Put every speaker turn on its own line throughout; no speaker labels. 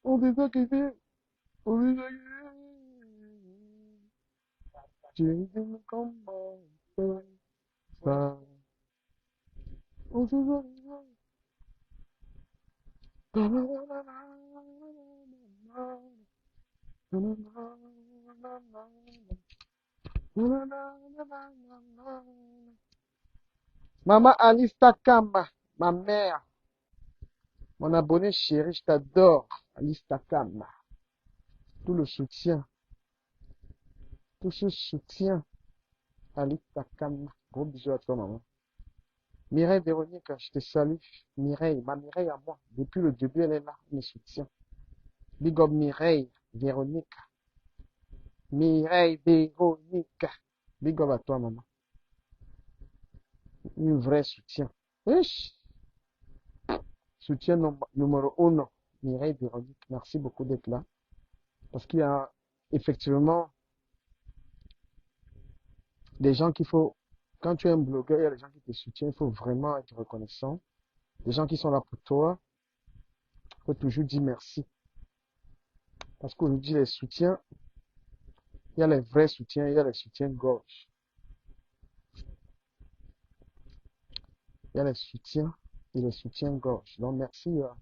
On dit ça qui fait, on dit ça qui fait. Tu dis comment faire ça. On dit ça qui fait. Maman Alice Takama, ma mère, mon abonné chéri, je t'adore. Alice Takama, tout le soutien, tout ce soutien. Alice Takama, gros bisous à toi, maman. Mireille Véronique, je te salue. Mireille, ma Mireille à moi. Depuis le début, elle est là, elle me soutient. Big up Mireille Véronique. Mireille Véronique. Big up à toi, maman. Un vrai soutien. Wesh. Soutien numéro 1. Mireille Véronique, merci beaucoup d'être là. Parce qu'il y a effectivement des gens qu'il faut, quand tu es un blogueur, il y a des gens qui te soutiennent, il faut vraiment être reconnaissant. Des gens qui sont là pour toi, il faut toujours dire merci. Parce qu'aujourd'hui, les soutiens, il y a les vrais soutiens, il y a les soutiens gauche. Il y a les soutiens et les soutiens gauche. Donc, merci à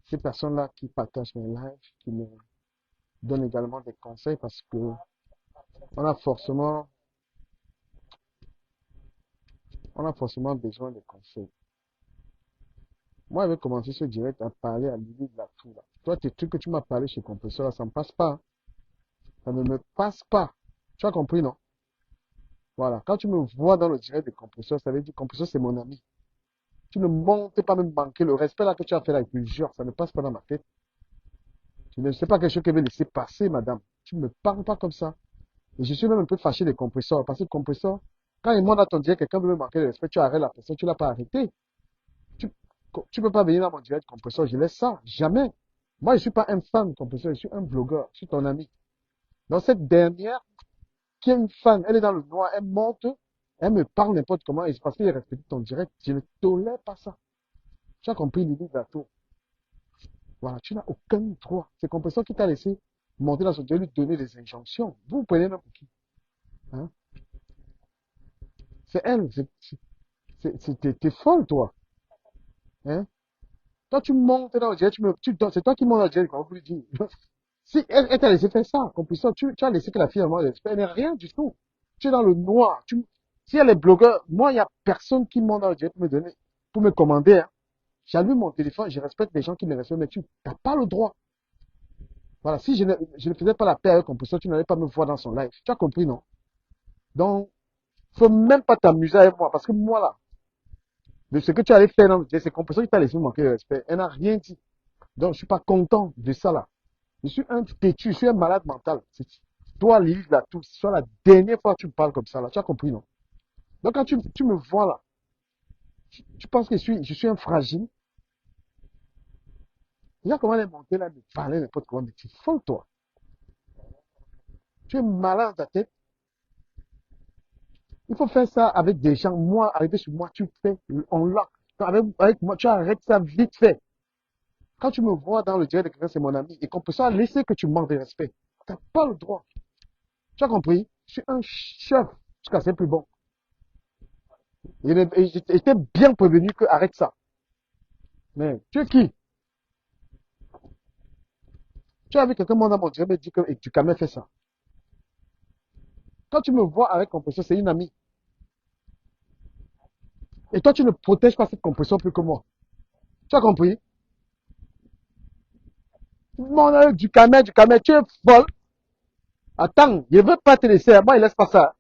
ces personnes-là qui partagent mes lives, qui me donnent également des conseils parce que on a forcément besoin de conseils. Moi, j'avais commencé ce direct à parler à Lily de la Tour, là. Toi, tes trucs que tu m'as parlé chez Compresseur, là, ça ne me passe pas, hein. Ça ne me passe pas. Tu as compris, non? Voilà. Quand tu me vois dans le direct de Compresseur, ça veut dire Compresseur, c'est mon ami. Tu ne montes pas me manquer le respect là que tu as fait là, je te jure, ça ne passe pas dans ma tête. Je ne sais pas quelque chose que je vais laisser passer, madame. Tu ne me parles pas comme ça. Et je suis même un peu fâché des compresseurs, parce que compresseur, quand il monte à ton direct, quelqu'un veut me manquer le respect, tu arrêtes la personne, tu l'as pas arrêté. Tu, tu peux pas venir dans mon direct compresseur, je laisse ça. Jamais. Moi, je suis pas un fan de compresseur, je suis un blogueur, je suis ton ami. Donc, cette dernière, qui est une fan, elle est dans le noir, elle monte, elle me parle n'importe comment, et c'est parce qu'elle respecte ton direct. Je ne tolère pas ça. Tu as compris l'idée de la tour. Voilà, tu n'as aucun droit. C'est compresseur qui t'a laissé monter dans son direct, lui donner des injonctions. Vous prenez même pour qui? Hein? C'est elle, t'es folle, toi. Hein? Toi, tu montes dans le direct, c'est toi qui montes dans le direct, comment vous lui dire? Si elle t'a laissé faire ça, compresseur, tu as laissé que la fille, elle n'est rien du tout. Tu es dans le noir. Si elle est blogueur, moi, il n'y a personne qui monte dans le direct pour me donner, pour me commander, hein. J'allume mon téléphone, je respecte les gens qui me respectent, mais tu n'as pas le droit. Voilà, si je ne faisais pas la paix avec compresseur, tu n'allais pas me voir dans son live. Tu as compris, non? Donc, faut même pas t'amuser avec moi, parce que moi, là, de ce que tu allais faire dans le direct, c'est compresseur qui t'a laissé me manquer de respect. Elle n'a rien dit. Donc, je suis pas content de ça, là. Je suis un têtu, je suis un malade mental. Toi, Lily, là, tout, ce soit la dernière fois que tu me parles comme ça, là. Tu as compris, non? Donc, quand tu me vois, là, tu penses que je suis un fragile. Regarde comment elle est montée, là, me parler n'importe comment, mais tu es folle, toi. Tu es malade dans ta tête. Il faut faire ça avec des gens. Moi, arrivé sur moi, tu fais, on lock. Avec moi, tu arrêtes ça vite fait. Quand tu me vois dans le direct de quelqu'un, c'est mon ami, et qu'on peut ça laisser que tu manques de respect. Tu n'as pas le droit. Tu as compris? Je suis un chef. Jusqu'à c'est plus bon. J'étais bien prévenu que arrête ça. Mais tu es qui? Tu as vu quelqu'un dans mon direct me dit que et tu quand même fait ça. Quand tu me vois avec compression, c'est une amie. Et toi, tu ne protèges pas cette compression plus que moi. Tu as compris? Mon avec du camel, tu es folle. Attends, je ne veux pas te laisser. Moi, il laisse pas ça.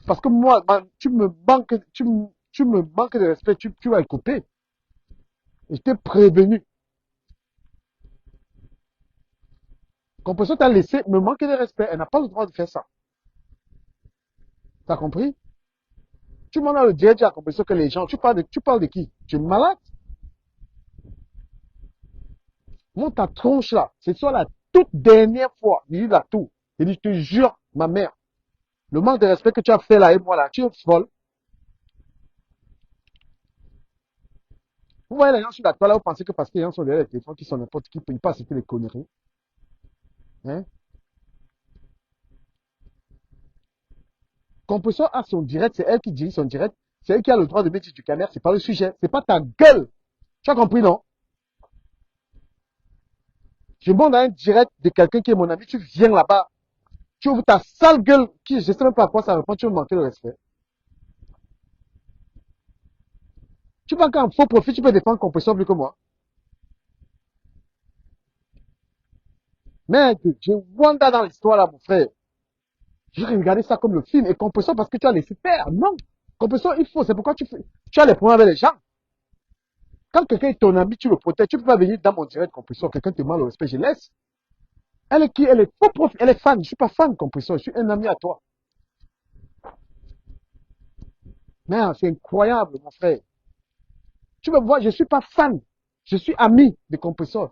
Parce que moi, man, tu me manques de respect, tu vas écouter. Et je t'ai prévenu. Compression t'a laissé me manquer de respect. Elle n'a pas le droit de faire ça. T'as compris? Tu m'en as le direct à compression que les gens, tu parles de qui? Tu es malade? Monte ta tronche là. C'est soit la toute dernière fois. Il dit la tout. Il dit, je te jure, ma mère. Le manque de respect que tu as fait là et moi là, tu es folle. Vous voyez les gens sur la toile, là, vous pensez que parce que les gens sont derrière les téléphones, qui sont n'importe qui, ils passent c'était les conneries. Hein? Composition a son direct, c'est elle qui dirige son direct. C'est elle qui a le droit de mettre du caméra, c'est pas le sujet. C'est pas ta gueule. Tu as compris, non? Je monte dans un direct de quelqu'un qui est mon ami, tu viens là-bas. Tu ouvres ta sale gueule, qui, je sais même pas à quoi ça répond, tu veux me manquer le respect. Tu vois qu'en faux profit, tu peux défendre composition plus que moi. Mec, je wanda dans l'histoire là, mon frère. J'ai regardé ça comme le film et composition parce que tu as laissé faire. Non. Composition, il faut. C'est pourquoi tu as les problèmes avec les gens. Quand quelqu'un est ton ami, tu le protèges. Tu peux pas venir dans mon direct composition. Quelqu'un te mal au respect, je laisse. Elle est qui? Elle est faux prof. Elle est fan. Je suis pas fan composition. Je suis un ami à toi. Mais c'est incroyable, mon frère. Tu me vois, je suis pas fan. Je suis ami de composition.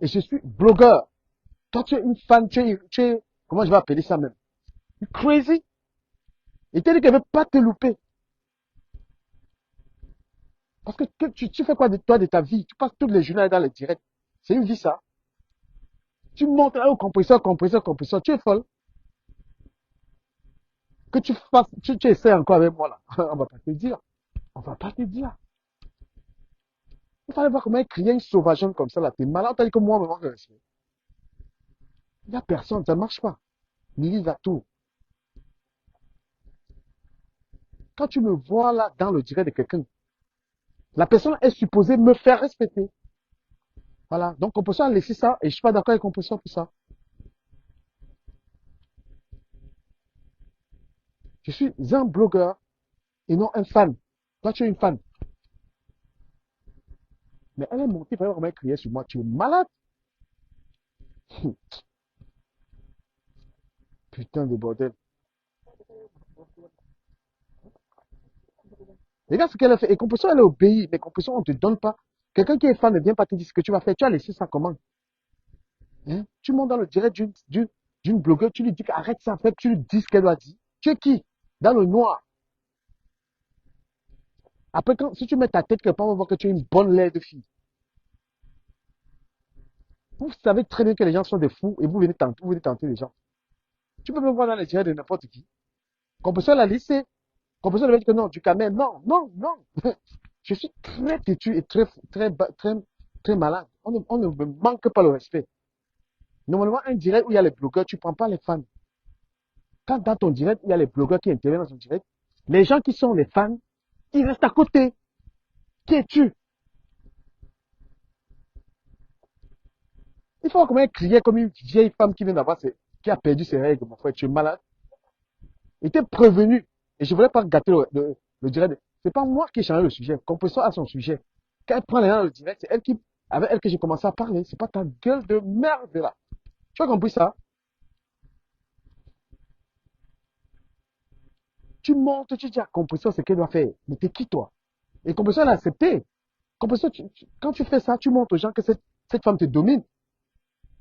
Et je suis blogueur. Toi, tu es une fan. Comment je vais appeler ça même? You crazy? Et tu dit qu'elle veut pas te louper. Parce que tu fais quoi de toi, de ta vie? Tu passes toutes les journées dans les directs. C'est une vie, ça. Tu montres au compresseur, compresseur, compresseur. Tu es folle. Que tu fasses, tu essaies encore avec moi, là. On va pas te dire. On va pas te dire. Il fallait voir comment elle criait une sauvageonne comme ça, là. T'es malade. On t'a dit que moi, me manque de respect. Il n'y a personne. Ça ne marche pas. Lily va tout. Quand tu me vois, là, dans le direct de quelqu'un, la personne est supposée me faire respecter. Voilà. Donc, composition a laissé ça. Et je suis pas d'accord avec composition pour ça. Je suis un blogueur et non un fan. Toi, tu es une fan. Mais elle est montée, il fallait vraiment crier sur moi. Tu es malade. Putain de bordel. Regarde ce qu'elle a fait. Et composition, elle est obéie. Mais composition, on ne te donne pas. Quelqu'un qui est fan ne vient pas te dire ce que tu vas faire. Tu as laissé ça comment? Hein? Tu montes dans le direct d'une blogueuse, tu lui dis arrête ça, en fait, tu lui dis ce qu'elle doit dire. Tu es qui? Dans le noir. Après, si tu mets ta tête quelque part, on va voir que tu es une bonne laide de fille. Vous savez très bien que les gens sont des fous et vous venez tenter les gens. Tu peux me voir dans les directs de n'importe qui. Composition l'a laissé. Composition lui dit que non, du camel, non, non, non. Je suis très têtu et très malade. On ne me manque pas le respect. Normalement, un direct où il y a les blogueurs, tu ne prends pas les fans. Quand dans ton direct, il y a les blogueurs qui interviennent dans ton direct, les gens qui sont les fans, ils restent à côté. Qui es-tu? Il faut comment crier comme une vieille femme qui vient d'avoir qui a perdu ses règles, mon frère. Tu es malade. Il était prévenu. Et je ne voulais pas gâter le direct. C'est pas moi qui ai changé le sujet. Composition a son sujet. Quand elle prend les gens dans le direct, c'est elle qui, avec elle que j'ai commencé à parler. C'est pas ta gueule de merde là. Tu as compris ça? Tu montes, tu dis à Composition ce qu'elle doit faire. Mais t'es qui toi? Et Composition l'a accepté. Composition, quand tu fais ça, tu montres aux gens que cette femme te domine.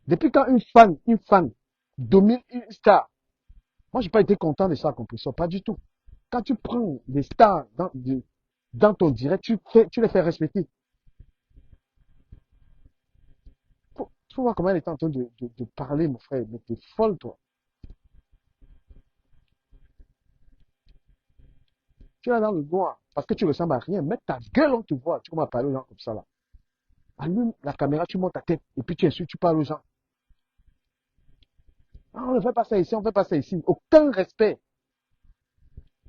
Depuis quand une fan domine une star, moi j'ai pas été content de ça, Composition, pas du tout. Quand tu prends des stars dans ton direct, tu les fais respecter. Tu vois comment elle est en train de parler, mon frère, mais t'es folle, toi. Tu es là dans le noir, parce que tu ressembles à rien. Mets ta gueule, on te voit. Tu commences à parler aux gens comme ça, là. Allume la caméra, tu montes ta tête, et puis tu insultes, tu parles aux gens. Ah, on ne fait pas ça ici, on ne fait pas ça ici. Aucun respect.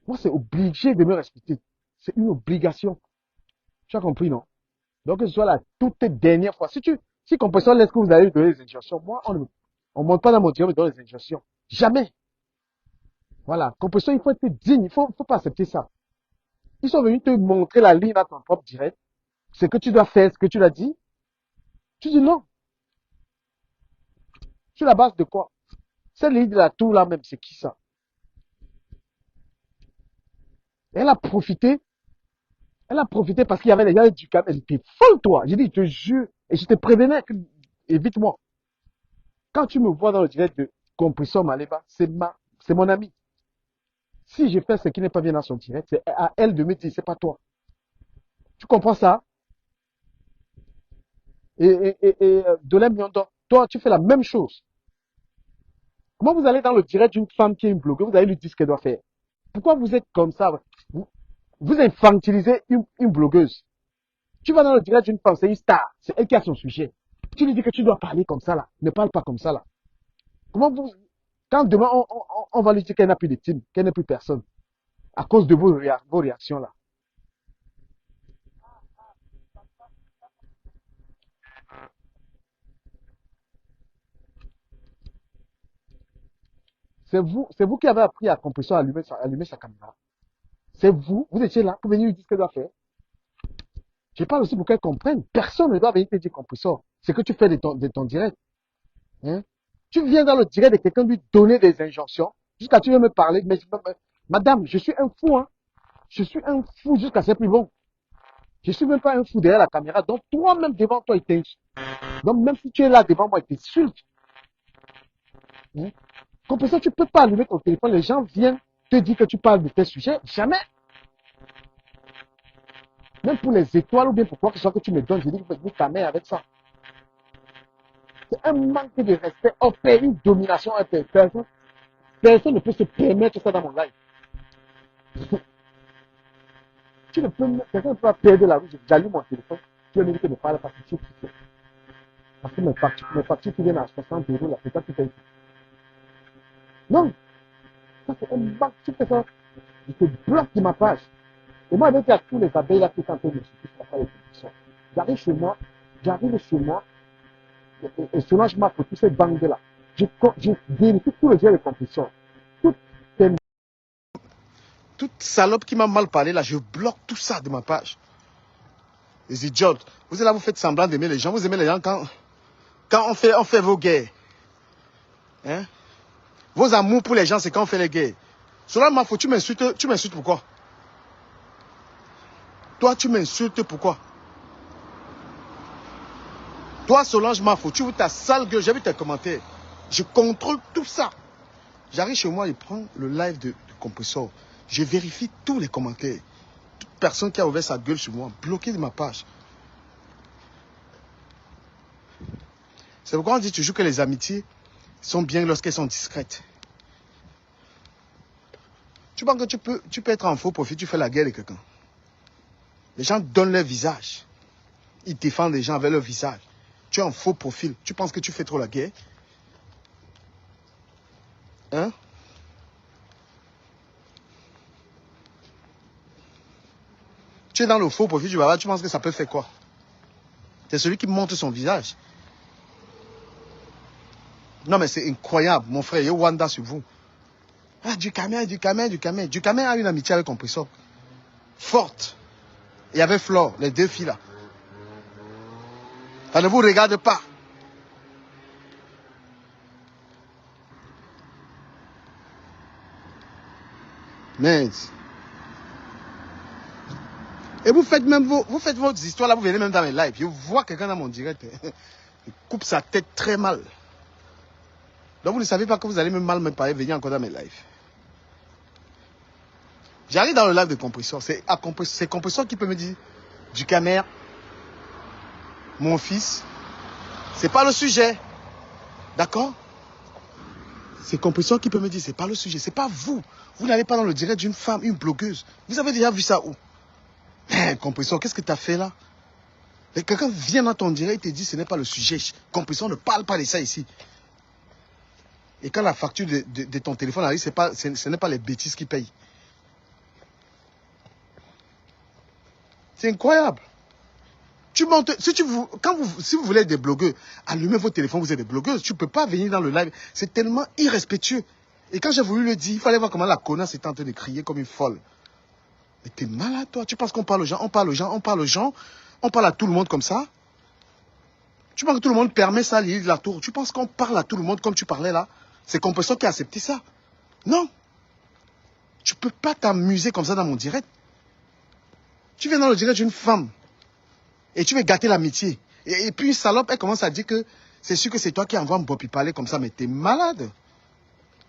Moi, c'est obligé de me respecter. C'est une obligation. Tu as compris, non? Donc, que ce soit la toute dernière fois. Si Compression laisse que vous allez donner des injonctions, moi, on ne monte pas dans mon diable de donner des injonctions. Jamais. Voilà. Compression, il faut être digne. Il faut pas accepter ça. Ils sont venus te montrer la ligne dans ton propre direct. Ce que tu dois faire, ce que tu l'as dit. Tu dis non. Sur la base de quoi? Cette ligne de la tour là même, c'est qui ça? Elle a profité. Elle a profité parce qu'il y avait les gars du câble. Elle était folle, toi. J'ai dit, je te jure. Et je te prévenais que, évite-moi. Quand tu me vois dans le direct de Compression Maleba, c'est mon ami. Si je fais ce qui n'est pas bien dans son direct, c'est à elle de me dire, c'est pas toi. Tu comprends ça? Dolem Miondo, toi, tu fais la même chose. Comment vous allez dans le direct d'une femme qui est une blogueuse, vous allez lui dire ce qu'elle doit faire? Pourquoi vous êtes comme ça? Vous, vous infantilisez une blogueuse. Tu vas dans le direct d'une femme, c'est une star, c'est elle qui a son sujet. Tu lui dis que tu dois parler comme ça là, ne parle pas comme ça là. Comment vous, quand demain on va lui dire qu'elle n'a plus de team, qu'elle n'a plus personne, à cause de vos réactions là. C'est vous qui avez appris à Compression à allumer sa caméra. C'est vous, vous étiez là pour venir lui dire ce qu'elle doit faire. Je parle aussi pour qu'elle comprenne. Personne ne doit venir te dire Compressor. C'est que tu fais de ton direct. Hein? Tu viens dans le direct de quelqu'un lui donner des injonctions, jusqu'à tu veux me parler, mais madame, je suis un fou, hein. Je suis un fou jusqu'à ce plus bon. Je suis même pas un fou derrière la caméra, donc toi-même devant toi, il t'insulte. Donc même si tu es là devant moi, il t'insulte. Hein? Compressor, tu peux pas allumer ton téléphone, les gens viennent te dire que tu parles de tes sujets, jamais. Même pour les étoiles ou bien pour quoi que ce soit que tu me donnes, je dis que ta mère avec ça. C'est un manque de respect. On fait une domination à personne. Personne ne peut se permettre ça dans mon live. Tu ne peux, quelqu'un ne peut pas perdre la route. J'allume mon téléphone. Tu vas me dire que ne parle pas. Parce que mes factures qui viennent à 60 euros, là, c'est toi qui payes. Non, ça c'est un manque. Tu fais ça. Je te bloque de ma page. Et moi, avec tous les abeilles là qui sont en train de me suivre, je pas les conditions. J'arrive chez moi, et Solange m'a pour tous ces bandes là. Je vérifie tous les jeux de compétition. Toutes ces toute salope qui m'a mal parlé là, je bloque tout ça de ma page. Les idiotes. Vous êtes là, vous faites semblant d'aimer les gens. Vous aimez les gens quand on fait vos guerres. Hein? Vos amours pour les gens, c'est quand on fait les guerres. Cela m'a fait, tu m'insultes pourquoi? Toi, tu m'insultes pourquoi? Toi, Solange Mafo, tu vois ta sale gueule, j'ai vu tes commentaires. Je contrôle tout ça. J'arrive chez moi, je prends le live de Compressor. Je vérifie tous les commentaires. Toute personne qui a ouvert sa gueule sur moi, bloqué de ma page. C'est pourquoi on dit toujours que les amitiés sont bien lorsqu'elles sont discrètes. Tu penses que tu peux être en faux profit, tu fais la guerre avec quelqu'un. Les gens donnent leur visage. Ils défendent les gens avec leur visage. Tu es en faux profil. Tu penses que tu fais trop la guerre? Hein? Tu es dans le faux profil du baba, tu penses que ça peut faire quoi? C'est celui qui montre son visage. Non mais c'est incroyable, mon frère, il y a Wanda sur vous. Ah, du Ducamer. Ducamer a une amitié avec Compressor. Forte. Il y avait Flore, les deux filles là. Ça ne vous regarde pas. Mais... Et vous faites même vous faites vos histoires là, vous venez même dans mes lives. Je vois quelqu'un dans mon direct. Il coupe sa tête très mal. Donc vous ne savez pas que vous allez même mal me parler, venir encore dans mes lives. J'arrive dans le live de Compressor. C'est Compressor qui peut me dire, Ducamer, mon fils, c'est pas le sujet. D'accord? C'est Compressor qui peut me dire, c'est pas le sujet. C'est pas vous. Vous n'allez pas dans le direct d'une femme, une blogueuse. Vous avez déjà vu ça où? Compressor, qu'est-ce que tu as fait là? Quelqu'un vient dans ton direct et te dit, ce n'est pas le sujet. Compressor ne parle pas de ça ici. Et quand la facture de ton téléphone arrive, ce n'est pas les bêtises qui payent. C'est incroyable. Tu montes, si vous voulez être des blogueurs, allumez vos téléphones, vous êtes des blogueuses. Tu ne peux pas venir dans le live. C'est tellement irrespectueux. Et quand j'ai voulu le dire, il fallait voir comment la connasse était en train de crier comme une folle. Mais t'es malade, toi. Tu penses qu'on parle aux gens, on parle à tout le monde comme ça? Tu penses que tout le monde permet ça, l'île de la tour? Tu penses qu'on parle à tout le monde comme tu parlais là? C'est Compressor qui a accepté ça. Non. Tu peux pas t'amuser comme ça dans mon direct. Tu viens dans le direct d'une femme. Et tu veux gâter l'amitié. Et puis une salope, elle commence à dire que c'est sûr que c'est toi qui envoie Mbopi parler comme ça. Mais t'es malade.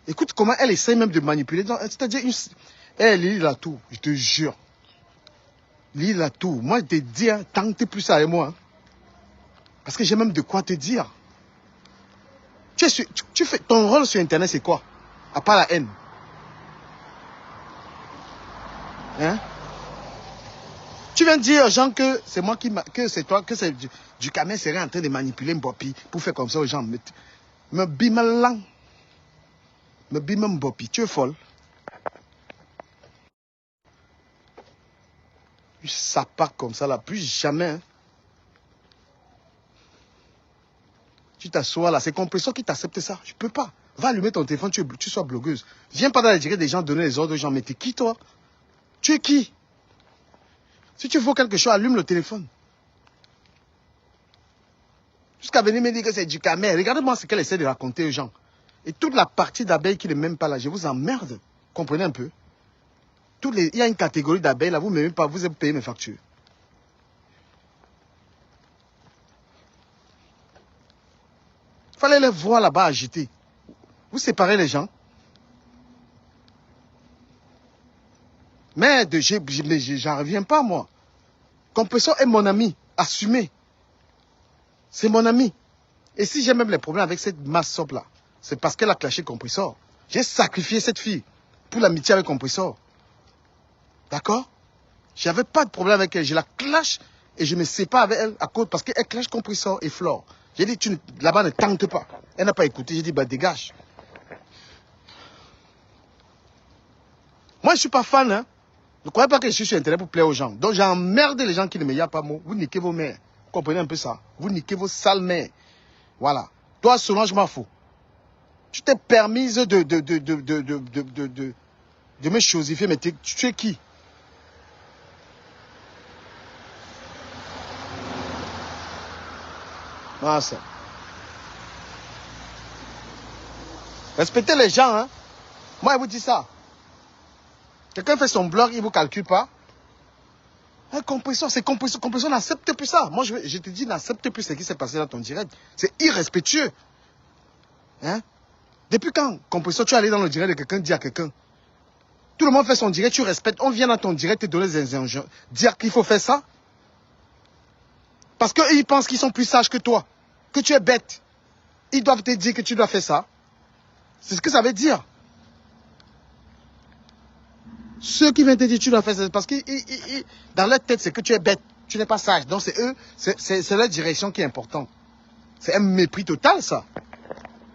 Écoute comment elle essaie même de manipuler. C'est-à-dire, elle lit la tour, je te jure. Lis la tour. Moi, je te dis, hein, tentez plus ça avec moi. Hein.
Parce que j'ai même de quoi te dire. Tu fais, ton rôle sur Internet, c'est quoi? À part la haine. Hein? Tu viens dire aux gens que c'est moi que c'est toi, que c'est du Kamel serait en train de manipuler Mbopi pour faire comme ça aux gens. Me bime lang. Me bime Mbopi. Tu es folle. Ça part comme ça là. Plus jamais. Hein. Tu t'assois là. C'est Compressor qui t'accepte ça. Je peux pas. Va allumer ton téléphone. Tu sois blogueuse. Viens pas dans la direction des gens donner les ordres aux gens. Mais t'es qui toi? Tu es qui? Si tu veux quelque chose, allume le téléphone. Jusqu'à venir me dire que c'est du Kamel. Regardez-moi ce qu'elle essaie de raconter aux gens. Et toute la partie d'abeilles qui n'est même pas là, je vous emmerde. Comprenez un peu. Il y a une catégorie d'abeilles là, vous ne m'aimez pas, vous payez mes factures. Il fallait les voir là-bas agiter. Vous séparez les gens. Mais j'en reviens pas, moi. Compressor est mon ami, assumé. C'est mon ami. Et si j'ai même les problèmes avec cette masse là, c'est parce qu'elle a clashé Compressor. J'ai sacrifié cette fille pour l'amitié avec Compressor. D'accord? J'avais pas de problème avec elle. Je la clash et je me sépare avec elle à cause parce qu'elle clash Compressor et Flore. J'ai dit, là-bas ne tente pas. Elle n'a pas écouté. J'ai dit, bah dégage. Moi, je ne suis pas fan, hein. Ne croyez pas que je suis sur Internet pour plaire aux gens. Donc, j'ai emmerdé les gens qui ne me y a pas mot. Vous niquez vos mères. Vous comprenez un peu ça? Vous niquez vos sales mères. Voilà. Toi, Solange, je m'en fous. Tu t'es permise de me chosifier, mais tu es qui? Ah, ça. Respectez les gens, hein. Moi, je vous dis ça. Quelqu'un fait son blog, il ne vous calcule pas. Un Compressor, c'est Compressor. Compressor n'accepte plus ça. Moi, je te dis, n'accepte plus ce qui s'est passé dans ton direct. C'est irrespectueux. Hein? Depuis quand, Compressor, tu es allé dans le direct de quelqu'un, dire à quelqu'un. Tout le monde fait son direct, tu respectes. On vient dans ton direct te donner des injonctions. Dire qu'il faut faire ça. Parce qu'ils pensent qu'ils sont plus sages que toi. Que tu es bête. Ils doivent te dire que tu dois faire ça. C'est ce que ça veut dire. Ceux qui viennent te dire que tu dois faire ça, parce que dans leur tête, c'est que tu es bête. Tu n'es pas sage. Donc c'est eux, c'est leur direction qui est importante. C'est un mépris total, ça.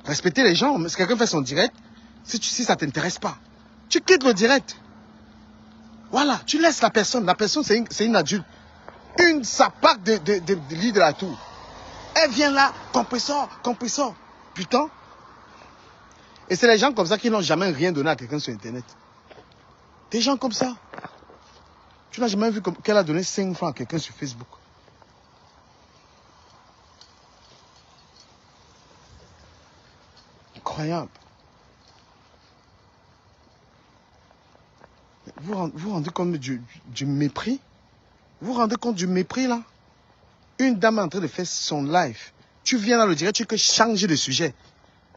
Respecter les gens. Si quelqu'un fait son direct, si ça ne t'intéresse pas, tu quittes le direct. Voilà, tu laisses la personne. La personne, c'est une adulte. Une sapac de lit de la tour. Elle vient là, Compressor. Putain. Et c'est les gens comme ça qui n'ont jamais rien donné à quelqu'un sur Internet. Des gens comme ça. Tu n'as jamais vu qu'elle a donné 5 francs à quelqu'un sur Facebook. Incroyable. Vous vous rendez compte du mépris? Vous vous rendez compte du mépris là? Une dame est en train de faire son live. Tu viens dans le direct, tu peux changer de sujet.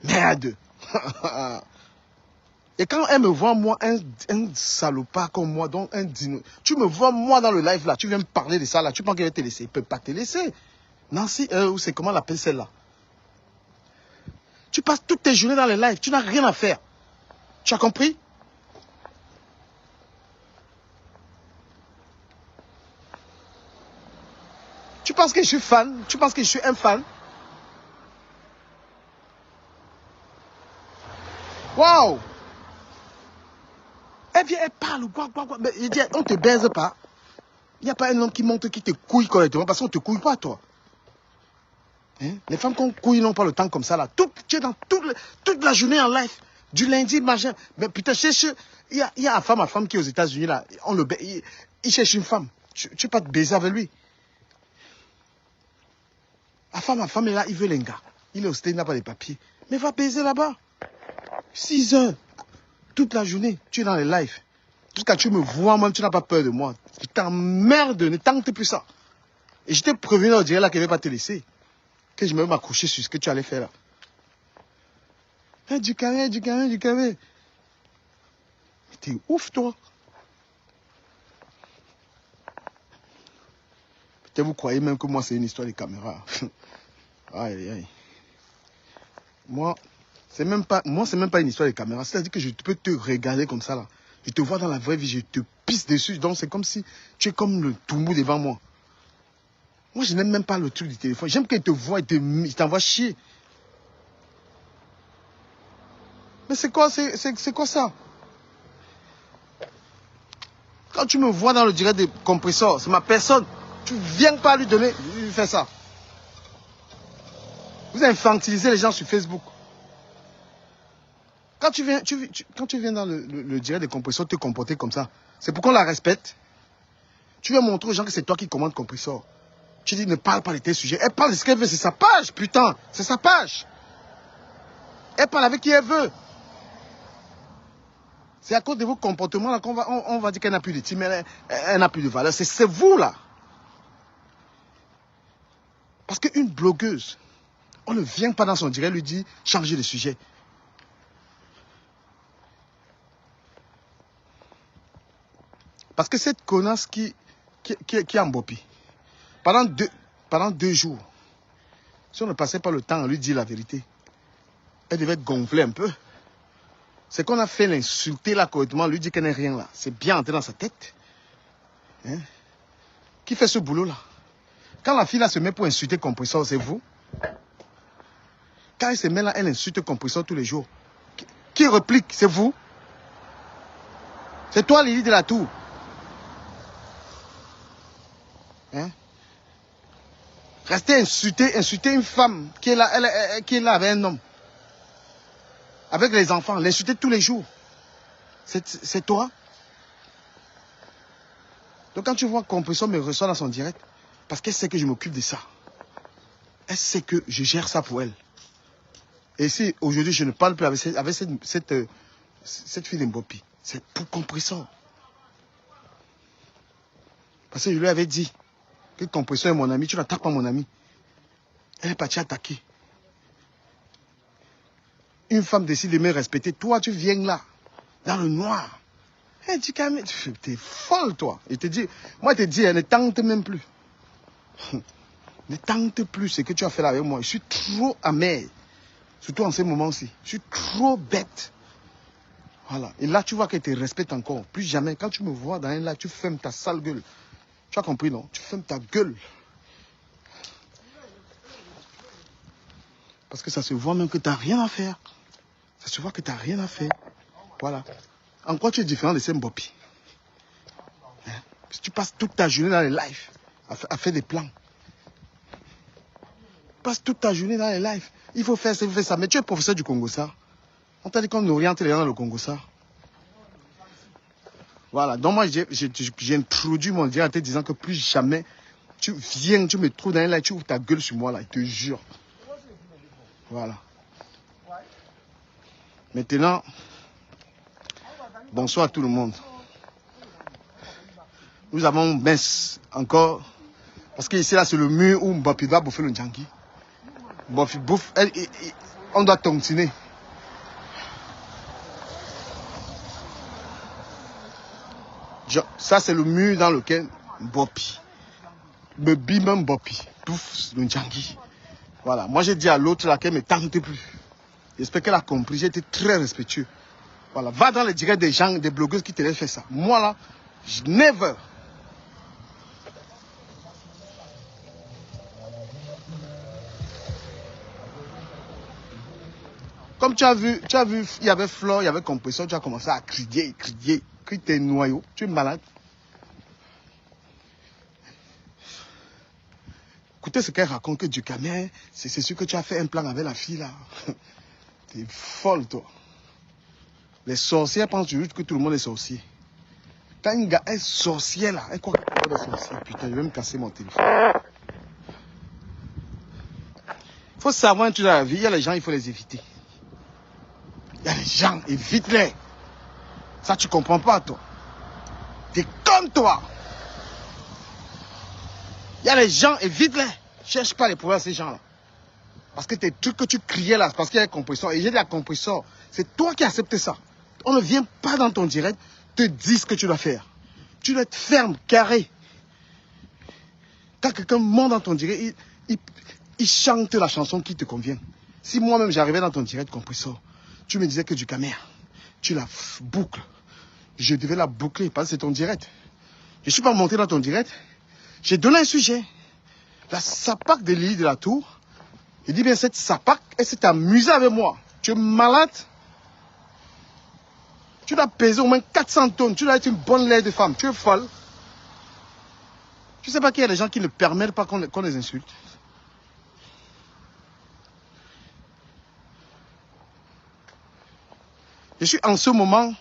Merde. Et quand elle me voit, moi, un salopard comme moi, donc un dino, tu me vois, moi, dans le live là, tu viens me parler de ça là, tu penses qu'elle va te laisser? Elle ne peut pas te laisser. Nancy, c'est comment l'appelle celle-là? Tu passes toutes tes journées dans les lives, tu n'as rien à faire. Tu as compris? Tu penses que je suis fan? Tu penses que je suis un fan? Waouh! Elle vient, elle parle, quoi. Mais il dit, on ne te baise pas. Il n'y a pas un homme qui montre qui te couille correctement parce qu'on ne te couille pas, toi. Hein? Les femmes qu'on couille n'ont pas le temps comme ça, là. Tu es dans toute la journée en live. Du lundi, machin. Mais putain, il y a un femme à femme qui est aux États-Unis, là. Il cherche une femme. Tu ne peux pas te baiser avec lui. La femme à femme est là, il veut les gars. Il est au stade, il n'a pas de papiers. Mais va baiser là-bas. 6 heures. Toute la journée, tu es dans les lives. Jusqu'à tu me vois, même tu n'as pas peur de moi. Je t'emmerde, ne tente plus ça. Et je t'ai prévenu, on dirait là qu'elle ne va pas te laisser. Que je me vais m'accrocher sur ce que tu allais faire là. Hey, du carré. Mais t'es ouf, toi. Peut-être vous croyez même que moi, c'est une histoire de caméra. Aïe, aïe, aïe. Moi, c'est même pas une histoire de caméra. C'est-à-dire que je peux te regarder comme ça, là. Je te vois dans la vraie vie, je te pisse dessus. Donc, c'est comme si tu es comme le Toumou devant moi. Moi, je n'aime même pas le truc du téléphone. J'aime qu'il te voie et t'envoie chier. Mais c'est quoi ça? Quand tu me vois dans le direct des compresseurs, c'est ma personne. Tu viens pas lui donner, lui faire ça. Vous infantilisez les gens sur Facebook. Quand tu viens dans le direct des compresseurs, te comporter comme ça, c'est pour qu'on la respecte. Tu veux montrer aux gens que c'est toi qui commandes compresseur. Tu dis ne parle pas de tes sujets. Elle parle de ce qu'elle veut, c'est sa page, putain. C'est sa page. Elle parle avec qui elle veut. C'est à cause de vos comportements là qu'on va dire qu'elle n'a plus de team, elle n'a plus de valeur. C'est vous là. Parce qu'une blogueuse, on ne vient pas dans son direct lui dire changer de sujet. Parce que cette connasse qui est en Bopi, pendant deux jours, si on ne passait pas le temps à lui dire la vérité, elle devait gonfler un peu. C'est qu'on a fait l'insulter là correctement, lui dire qu'elle n'est rien là. C'est bien entré dans sa tête. Hein? Qui fait ce boulot là? Quand la fille là se met pour insulter compresseur, c'est vous? Quand elle se met là, elle insulte compresseur tous les jours. Qui réplique? C'est vous? C'est toi Lily de la Tour. Hein? Rester insulter une femme qui est là, qui est là avec un homme. Avec les enfants, l'insulter tous les jours. C'est toi? Donc quand tu vois compresseur me reçoit dans son direct, parce qu'elle sait que je m'occupe de ça. Elle sait que je gère ça pour elle. Et si aujourd'hui je ne parle plus avec cette fille de Mbopi, c'est pour compresseur. Parce que je lui avais dit que compresseur est mon ami, tu n'attaques pas mon ami. Elle est partie attaquer. Une femme décide de me respecter. Toi, tu viens là, dans le noir. Elle dit, t'es folle, toi. Il te dit, moi, je te dis, ne tente même plus. Ne tente plus ce que tu as fait là avec moi. Je suis trop amer. Surtout en ces moments-ci. Je suis trop bête. Voilà. Et là, tu vois qu'elle te respecte encore. Plus jamais. Quand tu me vois dans un live, tu fermes ta sale gueule. Tu as compris, non? Tu fermes ta gueule. Parce que ça se voit même que tu n'as rien à faire. Ça se voit que tu n'as rien à faire. Voilà. En quoi tu es différent de ces Mbopi? Hein? Si tu passes toute ta journée dans les lives à faire des plans. Tu passes toute ta journée dans les lives. Il faut faire ça, il faut faire ça. Mais tu es professeur du Congo, ça. On t'a dit qu'on oriente les gens dans le Congo, ça. Voilà. Donc moi, j'ai introduit mon direct en te disant que plus jamais tu viens, tu me trouves dans un live, tu ouvres ta gueule sur moi, là. Je te jure. Voilà. Maintenant, bonsoir à tout le monde. Nous avons mince encore. Parce que ici, là, c'est le mur où Mbopi va bouffer le Djangi. Mbopi bouffe. On doit tontiner. Ça, c'est le mur dans lequel Mbopi. Me bim Mbopi bouffe le Djangi. Voilà. Moi, j'ai dit à l'autre là qu'elle ne me tente plus. J'espère qu'elle a compris. J'ai été très respectueux. Voilà. Va dans les directs des gens, des blogueuses qui te laissent faire ça. Moi, là, never. Comme tu as vu, il y avait Flore, il y avait compresseur, tu as commencé à crier, crier tes noyaux. Tu es malade. Écoutez ce qu'elle raconte, que du caméra, c'est sûr que tu as fait un plan avec la fille là. T'es folle, toi. Les sorcières pensent toujours que tout le monde est sorcier. Quand une gars est sorcière là, elle croit que tout le monde est sorcier. Putain, je vais me casser mon téléphone. Il faut savoir un truc dans la vie, il y a les gens, il faut les éviter. Il y a les gens, évite-les. Ça, tu comprends pas, toi. T'es comme toi. Il y a les gens, évite-les. Cherche pas les problèmes à ces gens-là. Parce que tes trucs que tu criais là, parce qu'il y a un compresseur. Et j'ai dit à compresseur, c'est toi qui acceptes ça. On ne vient pas dans ton direct te dire ce que tu dois faire. Tu dois être ferme, carré. Quand quelqu'un monte dans ton direct, Ils chantent la chanson qui te convient. Si moi-même j'arrivais dans ton direct compresseur, tu me disais que du camère, tu la boucles. Je devais la boucler parce que c'est ton direct. Je ne suis pas monté dans ton direct. J'ai donné un sujet. La Sapac de Lily de la Tour. Il dit bien cette Sapac, elle s'est amusée avec moi. Tu es malade. Tu dois peser au moins 400 tonnes. Tu dois être une bonne laide de femme. Tu es folle. Tu ne sais pas qu'il y a des gens qui ne permettent pas qu'on les insulte. Je suis en ce moment...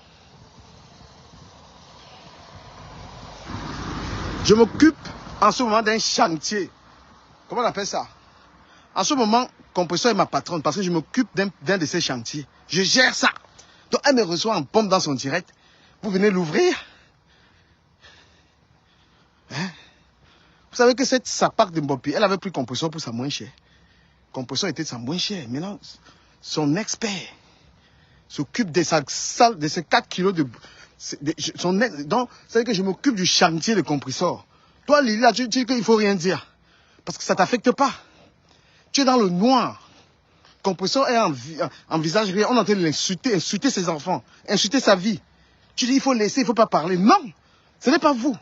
Je m'occupe en ce moment d'un chantier. Comment on appelle ça? En ce moment, Compresseur est ma patronne parce que je m'occupe d'un de ces chantiers. Je gère ça. Donc elle me reçoit en pompe dans son direct. Vous venez l'ouvrir. Hein? Vous savez que cette Sapac de Mbopi, elle avait pris Compresseur pour sa moins chère. Compresseur était de sa moins chère. Maintenant, son expert s'occupe de sa salle, de ses 4 kilos de... Donc, ça veut dire que je m'occupe du chantier de Compresseur. Toi, Lily, là, tu dis qu'il ne faut rien dire. Parce que ça ne t'affecte pas. Tu es dans le noir. Compresseur envisage rien. On est en train de l'insulter, insulter ses enfants, insulter sa vie. Tu dis il faut laisser, il ne faut pas parler. Non, ce n'est pas vous.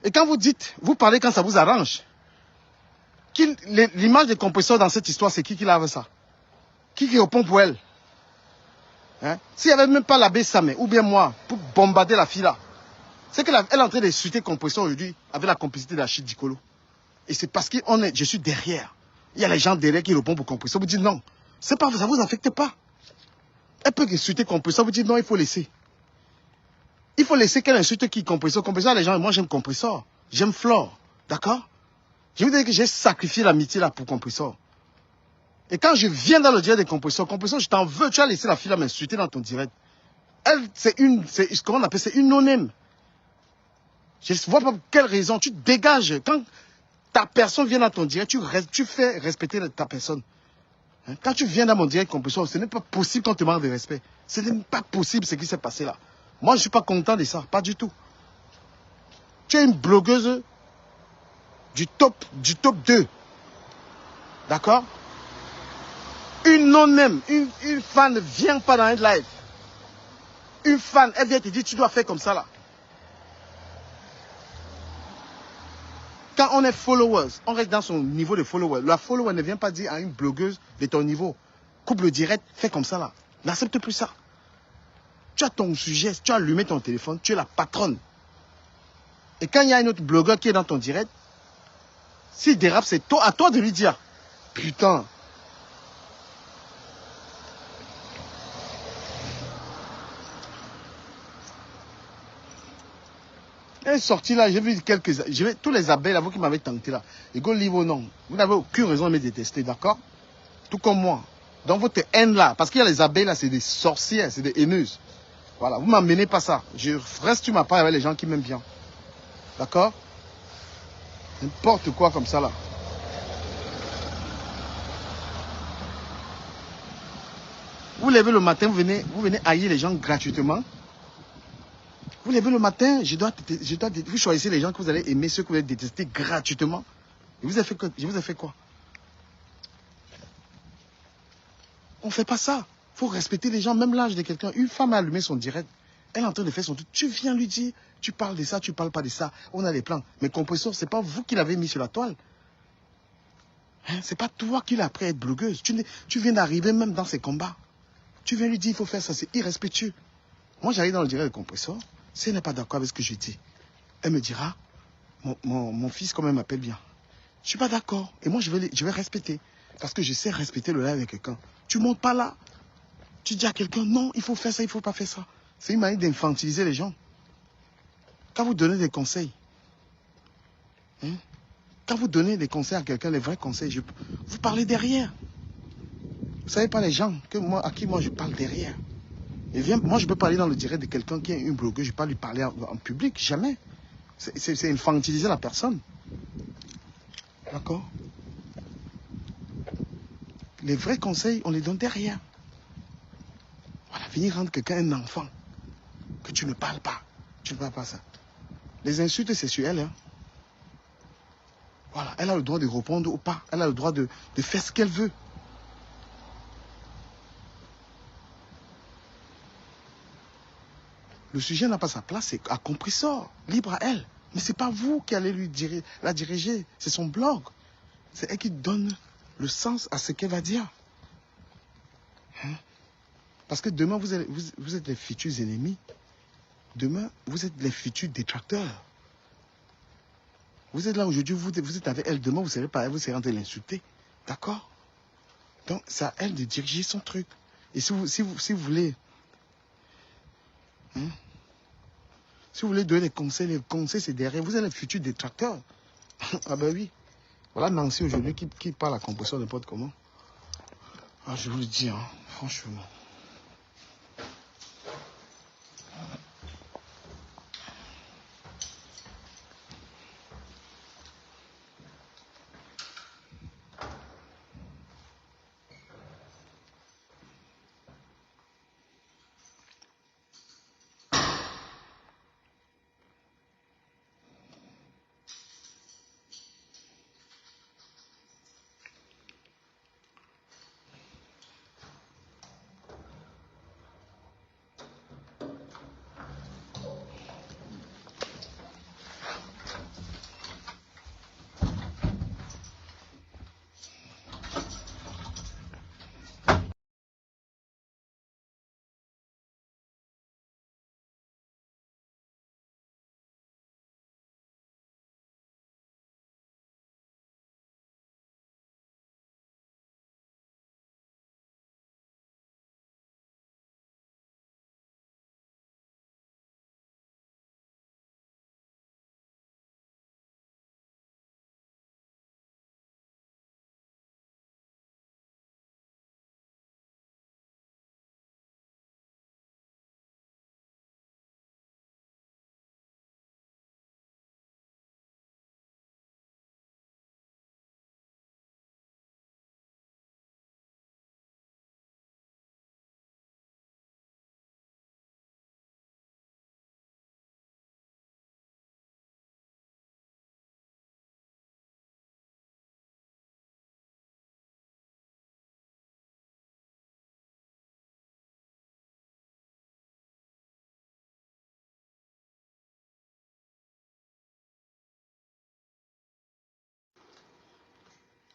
Et quand vous dites, vous parlez quand ça vous arrange. L'image de Compresseur dans cette histoire, c'est qui lave ça? Qui répond pour elle? Hein? S'il n'y avait même pas l'abbé Samé, ou bien moi, pour bombarder la fille là, c'est qu'elle est en train d'insulter Compresseur aujourd'hui avec la complicité d'Achille Dicolo. Et c'est parce que je suis derrière. Il y a les gens derrière qui répondent pour Compresseur. Vous dites non, c'est pas, ça ne vous affecte pas. Elle peut insulter Compresseur, vous dites non, il faut laisser. Il faut laisser qu'elle insulte qui Compresseur. Compresseur, les gens, moi j'aime Compresseur. J'aime Flore. D'accord? Je vous dis que j'ai sacrifié l'amitié là pour Compresseur. Et quand je viens dans le direct des Compresseurs, je t'en veux, tu as laissé la fille là m'insulter dans ton direct. Elle, comment on appelle, c'est une non-aime. Je ne vois pas pour quelle raison. Tu dégages. Quand ta personne vient dans ton direct, tu fais respecter ta personne. Hein? Quand tu viens dans mon direct Compresseur, ce n'est pas possible qu'on te manque de respect. Ce n'est pas possible ce qui s'est passé là. Moi, je ne suis pas content de ça. Pas du tout. Tu es une blogueuse du top 2. D'accord? Une non-aime, une fan ne vient pas dans un live. Une fan, elle vient te dire, tu dois faire comme ça là. Quand on est followers, on reste dans son niveau de follower. La follower ne vient pas dire à une blogueuse de ton niveau, coupe le direct, fais comme ça là. N'accepte plus ça. Tu as ton sujet, tu as allumé ton téléphone, tu es la patronne. Et quand il y a une autre blogueur qui est dans ton direct, s'il dérape, c'est à toi de lui dire, putain. Elle est sortie là, j'ai vu tous les abeilles là, vous qui m'avez tenté là. Et go livre non. Vous n'avez aucune raison de me détester, d'accord? Tout comme moi. Donc votre haine là, parce qu'il y a les abeilles là, c'est des sorcières, c'est des haineuses. Voilà, vous m'amenez pas ça. Je reste sur ma part avec les gens qui m'aiment bien. D'accord? N'importe quoi comme ça là. Vous levez le matin, vous venez haïr les gens gratuitement. Vous levez le matin, vous choisissez les gens que vous allez aimer, ceux que vous allez détester gratuitement. Et je vous ai fait quoi? On ne fait pas ça. Il faut respecter les gens, même l'âge de quelqu'un. Une femme a allumé son direct. Elle est en train de faire son truc. Tu viens lui dire, tu parles de ça, tu ne parles pas de ça. On a les plans. Mais Compresseur, ce n'est pas vous qui l'avez mis sur la toile. Hein? Ce n'est pas toi qui l'as appris à être blogueuse. Tu viens d'arriver même dans ses combats. Tu viens lui dire, il faut faire ça, c'est irrespectueux. Moi, j'arrive dans le direct de Compresseur. Si elle n'est pas d'accord avec ce que je dis, elle me dira, mon fils, comme elle m'appelle bien, je ne suis pas d'accord. Et moi, je vais respecter. Parce que je sais respecter le live avec quelqu'un. Tu ne montes pas là. Tu dis à quelqu'un, non, il faut faire ça, il ne faut pas faire ça. C'est une manière d'infantiliser les gens. Quand vous donnez des conseils, hein, quand vous donnez des conseils à quelqu'un, les vrais conseils, vous parlez derrière. Vous ne savez pas les gens à qui moi je parle derrière. Et moi, je ne peux pas aller dans le direct de quelqu'un qui est une blogueuse, je ne peux pas lui parler en public, jamais. C'est infantiliser la personne. D'accord? Les vrais conseils, on les donne derrière. Voilà, venir rendre quelqu'un un enfant. Que tu ne parles pas. Tu ne parles pas ça. Les insultes, c'est sur elle. Hein? Voilà, elle a le droit de répondre ou pas. Elle a le droit de faire ce qu'elle veut. Le sujet n'a pas sa place, c'est à compresseur, libre à elle. Mais ce n'est pas vous qui allez la diriger, c'est son blog. C'est elle qui donne le sens à ce qu'elle va dire. Hein? Parce que demain, vous êtes les futurs ennemis. Demain, vous êtes les futurs détracteurs. Vous êtes là aujourd'hui, vous êtes avec elle. Demain, vous ne serez pas elle, vous serez en train de l'insulter. D'accord? Donc, c'est à elle de diriger son truc. Et si vous voulez... Hein? Si vous voulez donner les conseils c'est derrière. Vous êtes les futurs détracteurs. Ah ben oui. Voilà Nancy aujourd'hui qui parle à compression n'importe comment. Ah, je vous le dis, hein, franchement.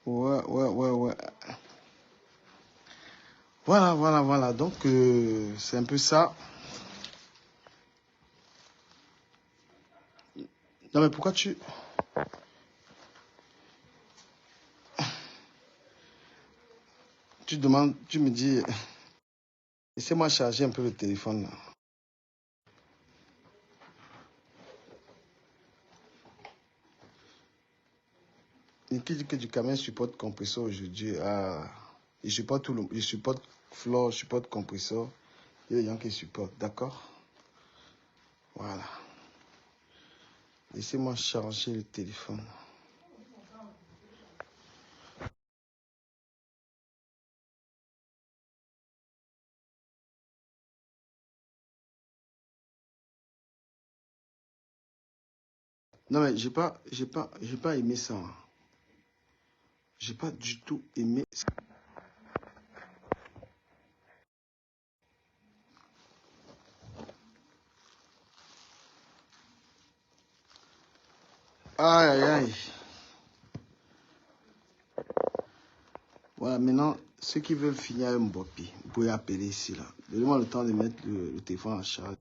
Ouais. Voilà. Donc, c'est un peu ça. Non, mais pourquoi tu demandes, tu me dis, laissez-moi charger un peu le téléphone, là. Et qui dit que du camion supporte compresseur aujourd'hui? Je supporte je supporte Floor, je supporte compresseur. Il y a des gens qui supportent, d'accord? Voilà. Laissez-moi charger le téléphone. Non, mais j'ai pas aimé ça. Hein. J'ai pas du tout aimé. Aïe. Voilà, maintenant, ceux qui veulent finir un Mbopi, vous pouvez appeler ici, là. Donnez-moi le temps de mettre le téléphone en charge.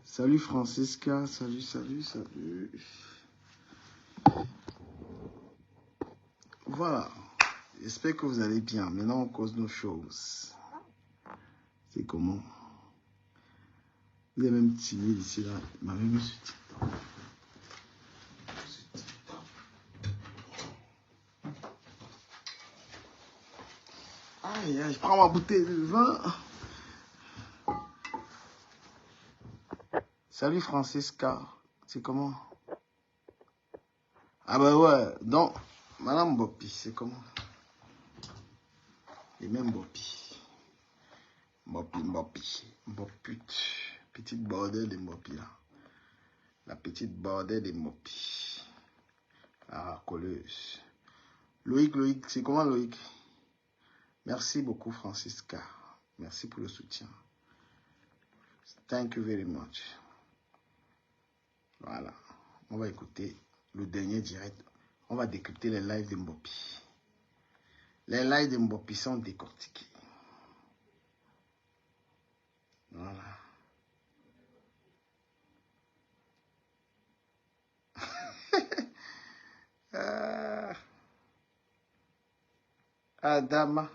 Salut Francisca, salut, salut, salut. Voilà. J'espère que vous allez bien. Maintenant, on cause nos choses. C'est comment? Il est même timide ici, là. Il m'avait mis ce TikTok. Aïe, aïe, je prends ma bouteille de vin. Salut Francisca. C'est comment? Ah bah ouais. Donc, Madame Bopi, c'est comment? Et même Bopi. Bopi. Petite bordelle de Bopi, là. La petite bordelle de Bopi. La colleuse. Loïc, c'est comment Loïc? Merci beaucoup Francisca. Merci pour le soutien. Thank you very much. Voilà. On va écouter le dernier direct. On va décrypter les lives de Mbopi. Les lives de Mbopi sont décortiqués. Voilà. Adama.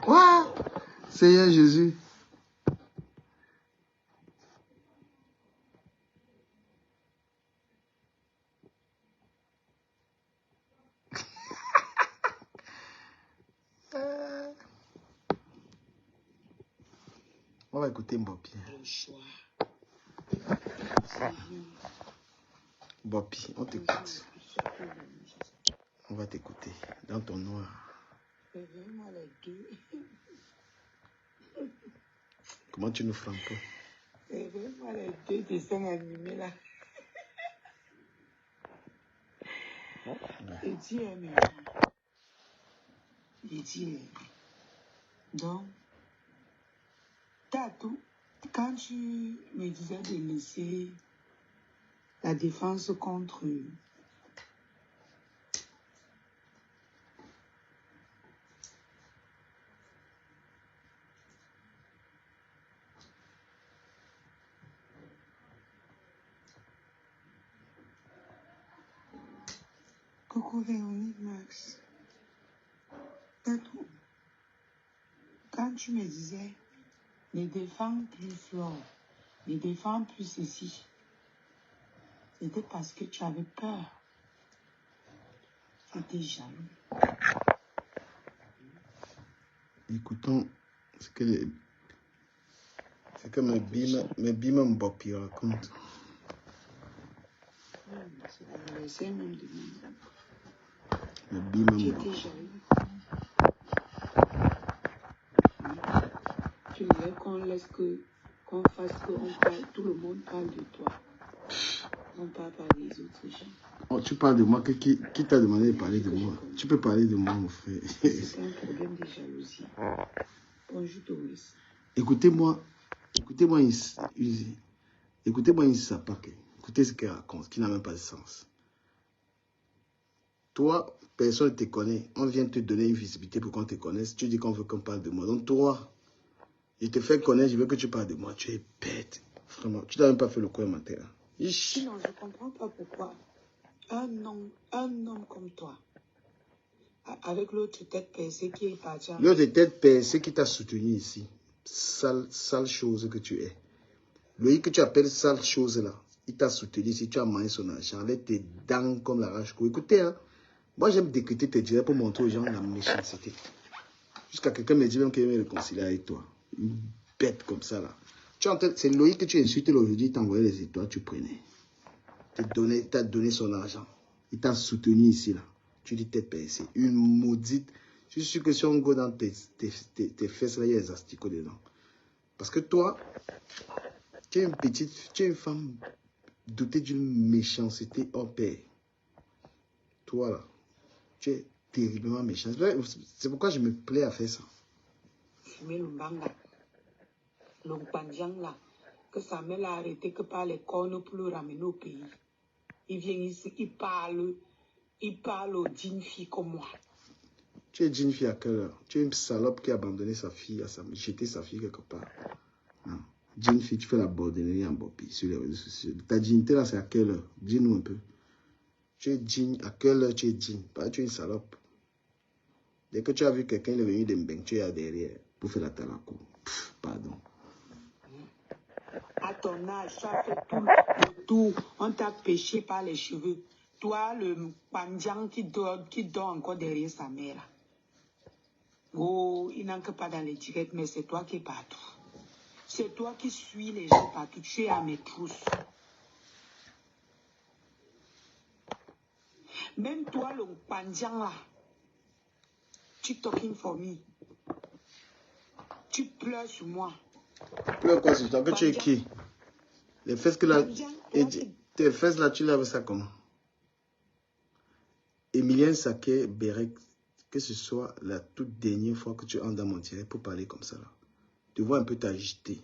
Quoi? Seigneur Jésus. On va écouter Mbopi.
Le choix.
Mbopi, on t'écoute. On va t'écouter dans ton noir.
Réveille-moi les deux.
Comment tu nous feras un peu?
Réveille-moi les deux dessins animés là. Et Dieu est méchant. Et Dieu est. Donc, t'as tout. Quand tu me disais de laisser la défense contre Coucou Véronique Max. T'as tout. Quand tu me disais ne défends plus Flore, ne défends plus ceci, c'était parce que tu avais peur. Tu étais jaloux.
Écoutons ce que mes bima Mbopi racontent.
C'est l'anniversaire même de mon
Mes bima
Tu
Mbopi.
étais jaloux. Tu voulais qu'on fasse qu'on parle, tout le monde parle de toi. On parle pas des autres gens.
Oh, tu parles de moi, qui t'a demandé de parler de moi? Tu peux parler de moi, mon frère.
C'est un problème de jalousie. Bonjour Doris.
Écoutez-moi Sapake. Écoutez ce qu'elle raconte, qui n'a même pas de sens. Toi, personne ne te connaît. On vient te donner une visibilité pour qu'on te connaisse. Tu dis qu'on veut qu'on parle de moi. Donc toi, je te fais connaître, je veux que tu parles de moi. Tu es bête. Vraiment, tu n'as même pas fait le coin matin.
Sinon, je ne comprends pas pourquoi un homme comme toi, avec l'autre tête percée qui est parti.
L'autre tête percée qui t'a soutenu ici. Sale chose que tu es. Loïc que tu appelles sale chose là, il t'a soutenu si tu as mangé son argent, avec tes dents comme la rage-cou. Écoutez, hein, moi j'aime décrypter tes directs pour montrer aux gens la méchanceté. Jusqu'à quelqu'un me dit même qu'il veut me réconcilier avec toi. Une bête comme ça là. C'est Loïc que tu insultes aujourd'hui, il t'a envoyé les étoiles, tu prenais. Il t'a donné son argent. Il t'a soutenu ici là. Tu dis t'es percé. Une maudite. Je suis sûr que si on go dans tes fesses là, il y a des asticots dedans. Parce que toi, tu es une femme dotée d'une méchanceté hors pair. Toi là, tu es terriblement méchant. C'est pourquoi je me plais à faire ça.
Fumer l'umbanga, l'umpanjang là, que sa mère l'a arrêté que par les cornes pour le ramener au pays. Il vient ici, il parle aux dignes filles comme moi.
Tu es jeune fille à quelle heure? Tu es une salope qui a abandonné sa fille, jeté sa fille quelque part. Non. Jeune fille, tu fais la bordellerie en Bopi sur les réseaux sociaux. Ta dignité là, c'est à quelle heure? Dis-nous un peu. Tu es digne, à quelle heure tu es digne? Pas tu es une salope. Dès que tu as vu quelqu'un, il est venu de Mbeng, tu es derrière pour faire la talakou. Pardon.
À ton âge, tu as fait tout le tour. On t'a pêché par les cheveux. Toi, le pandjan qui dort encore derrière sa mère. Oh, il n'entre pas dans les directs, mais c'est toi qui es partout. C'est toi qui suis les gens partout. Tu es à mes trousses. Même toi, le pandjan là, tu talking for me. Tu pleures sur moi.
Pleure quoi sur toi? Que tu es qui? Les fesses que là, tes fesses là, tu laves ça comment? Emilien Saké, Bérec, que ce soit la toute dernière fois que tu entres dans mon direct pour parler comme ça là. Tu vois un peu t'agiter.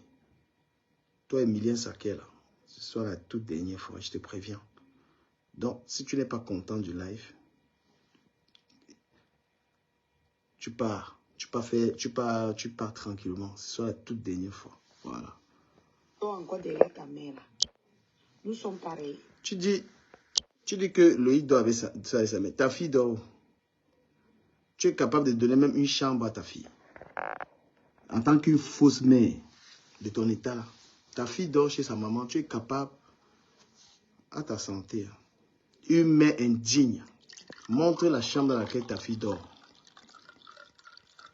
Toi, Emilien Saké là, ce soit la toute dernière fois, je te préviens. Donc, si tu n'es pas content du live, tu pars tranquillement. Ce soit la toute dernière fois. Voilà.
Toi encore derrière ta mère. Nous sommes pareils.
Tu dis que Loïc dort avec sa mère. Ta fille dort où? Tu es capable de donner même une chambre à ta fille. En tant qu'une fausse mère de ton état là. Ta fille dort chez sa maman. Tu es capable à ta santé. Une mère indigne. Montre la chambre dans laquelle ta fille dort.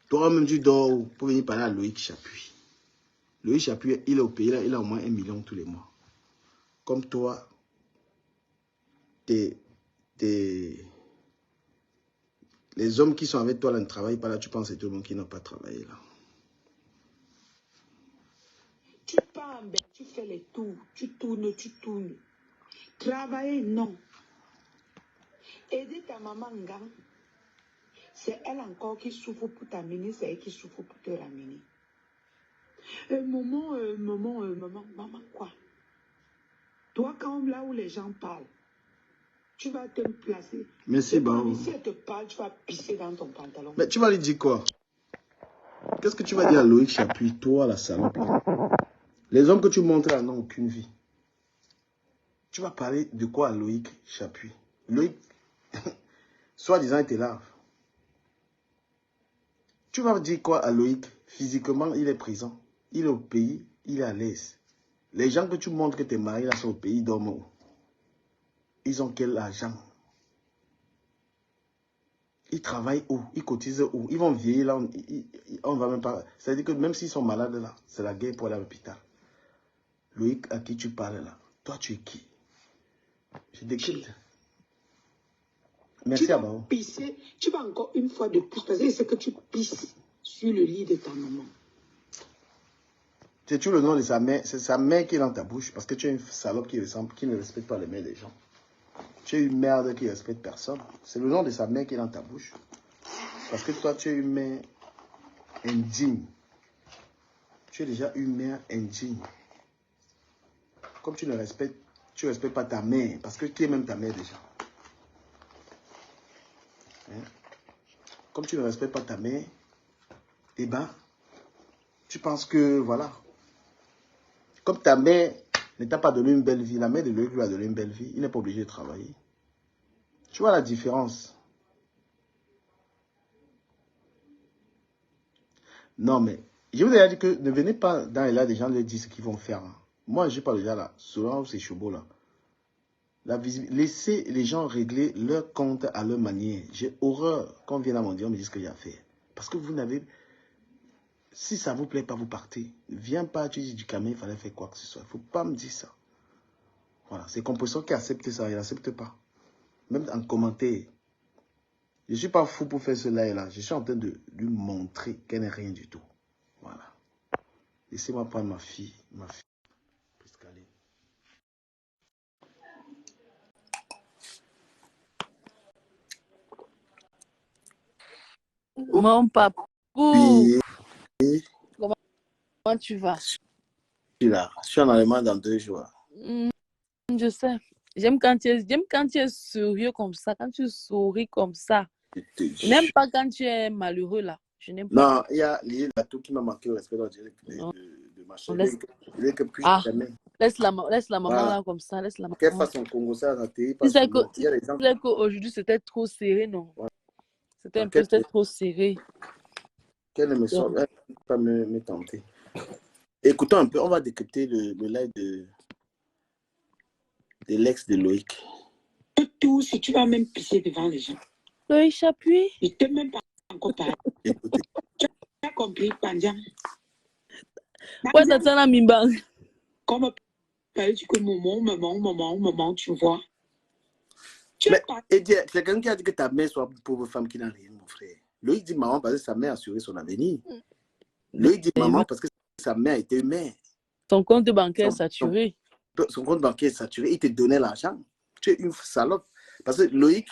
Toi-même, tu dors où pour venir parler à Loïc Chapuis. Loïc Chapuis, il est au pays là, il a au moins 1 million tous les mois. Comme toi, les hommes qui sont avec toi là ne travaillent pas là, tu penses que c'est tout le monde qui n'a pas travaillé là.
Tu pars en bête, tu fais les tours, tu tournes. Travailler, non. Aider ta maman, gang. C'est elle encore qui souffre pour t'amener, c'est elle qui souffre pour te ramener. Maman, quoi? Toi, quand là où les gens parlent, tu vas te placer.
Merci, Bao.
Si elle te parle, tu vas pisser dans ton pantalon.
Mais tu vas lui dire quoi? Qu'est-ce que tu vas dire à Loïc Chapuis, toi, la salope? Les hommes que tu montres là n'ont aucune vie. Tu vas parler de quoi à Loïc Chapuis? Loïc, soi-disant, il était là. Tu vas dire quoi à Loïc? Physiquement, il est présent. Il est au pays, il est à l'aise. Les gens que tu montres que tes maris là sont au pays, ils dorment où? Ils ont quel argent? Ils travaillent où? Ils cotisent où? Ils vont vieillir là, on va même pas... C'est-à-dire que même s'ils sont malades là, c'est la guerre pour aller à l'hôpital. Loïc, à qui tu parles là? Toi, tu es qui? Je décrypte. Merci à Bao.
Tu vas encore une fois de plus, parce que c'est que tu pisses sur le lit de ta maman.
C'est tu le nom de sa mère, c'est sa mère qui est dans ta bouche, parce que tu es une salope qui ne respecte pas les mères des gens. Tu es une merde qui ne respecte personne. C'est le nom de sa mère qui est dans ta bouche. Parce que toi, tu es une mère indigne. Tu es déjà une mère indigne. Comme tu respectes pas ta mère, parce que qui est même ta mère déjà? Hein? Comme tu ne respectes pas ta mère, eh ben, tu penses que, voilà. Comme ta mère ne t'a pas donné une belle vie, la mère de Loïc lui a donné une belle vie, il n'est pas obligé de travailler. Tu vois la différence? Non, mais je vous ai dit que ne venez pas dans les là des gens leur dire ce qu'ils vont faire. Hein. Moi, je parle déjà là, selon ces chevaux là. Laissez les gens régler leur compte à leur manière. J'ai horreur quand on vient à mon Dieu, on me dit ce qu'il y a à faire. Parce que vous n'avez... Si ça ne vous plaît pas, vous partez. Viens pas, tu dis du camion, il fallait faire quoi que ce soit. Il ne faut pas me dire ça. Voilà, c'est Compression qui accepte ça, il n'accepte pas. Même en commentaire. Je ne suis pas fou pour faire cela et là. Je suis en train de lui montrer qu'elle n'est rien du tout. Voilà. Laissez-moi prendre ma fille. Priscaline.
Mon papou,
Oui,
comment tu vas?
je suis là. Je suis en Allemagne dans 2 jours.
Je sais. J'aime quand tu es sérieux comme ça, quand tu souris comme ça. Je te
Je n'aime
jure.
pas quand tu es malheureux là. Je n'aime pas.
Non, il y a Lily Latou qui m'a marqué au respect dans le direct
Non,
de
on
machin.
laisse.
Il est que plus
Ah,
jamais.
laisse la maman
Voilà.
là comme ça. Laisse la
Qu'elle
maman.
fasse son Congo, ça, la télé,
Tu
pas
sais
souvent. Il y a des gens
qu'aujourd'hui c'était trop serré, non?
voilà,
C'était trop serré.
qu'elle ne me sort, elle ne peut pas me tenter. Écoutons un peu, on va décrypter le live de l'ex de Loïc.
Tout, si tu vas même pisser devant les gens.
Loïc Chapuis.
Il ne t'est même pas encore parlé.
Écoutez.
Tu as compris, Pandiam?
Ouais, Tatiana Mimbang.
Comme tu que maman, tu vois.
Mais, et c'est quelqu'un qui a dit que ta mère soit une pauvre femme qui n'a rien, mon frère. Loïc dit maman parce que sa mère a assuré son avenir. Loïc dit maman parce que sa mère était mère.
Son compte bancaire est saturé.
Son compte bancaire est saturé, il te donnait l'argent. Tu es une salope. Parce que Loïc,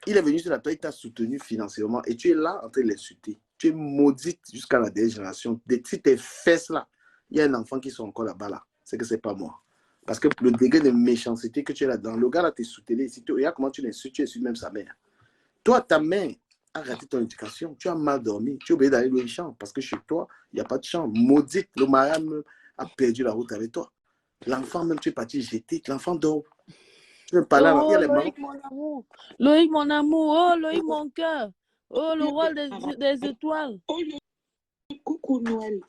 il est venu sur la toile, il t'a soutenu financièrement et tu es là en train de l'insulter. Tu es maudite jusqu'à la dernière génération. Si tes fesses là, il y a un enfant qui sont encore là-bas là. C'est que c'est pas moi. Parce que le degré de méchanceté que tu es là-dedans, le gars là t'es soutenu. Si tu regardes comment tu l'insultes, tu insultes même sa mère. Toi, ta mère a raté ton éducation. Tu as mal dormi. Tu es obligé d'aller louer le champ parce que chez toi, il n'y a pas de champ. Maudite, le mari a perdu la route avec toi. L'enfant même, tu es parti jeter. L'enfant dort. Tu veux pas là, il y a les
Loïc, mon amour. Loïc, mon amour. Oh, Loïc, mon cœur. Oh, le rôle des étoiles.
Oh, le coucou Noël.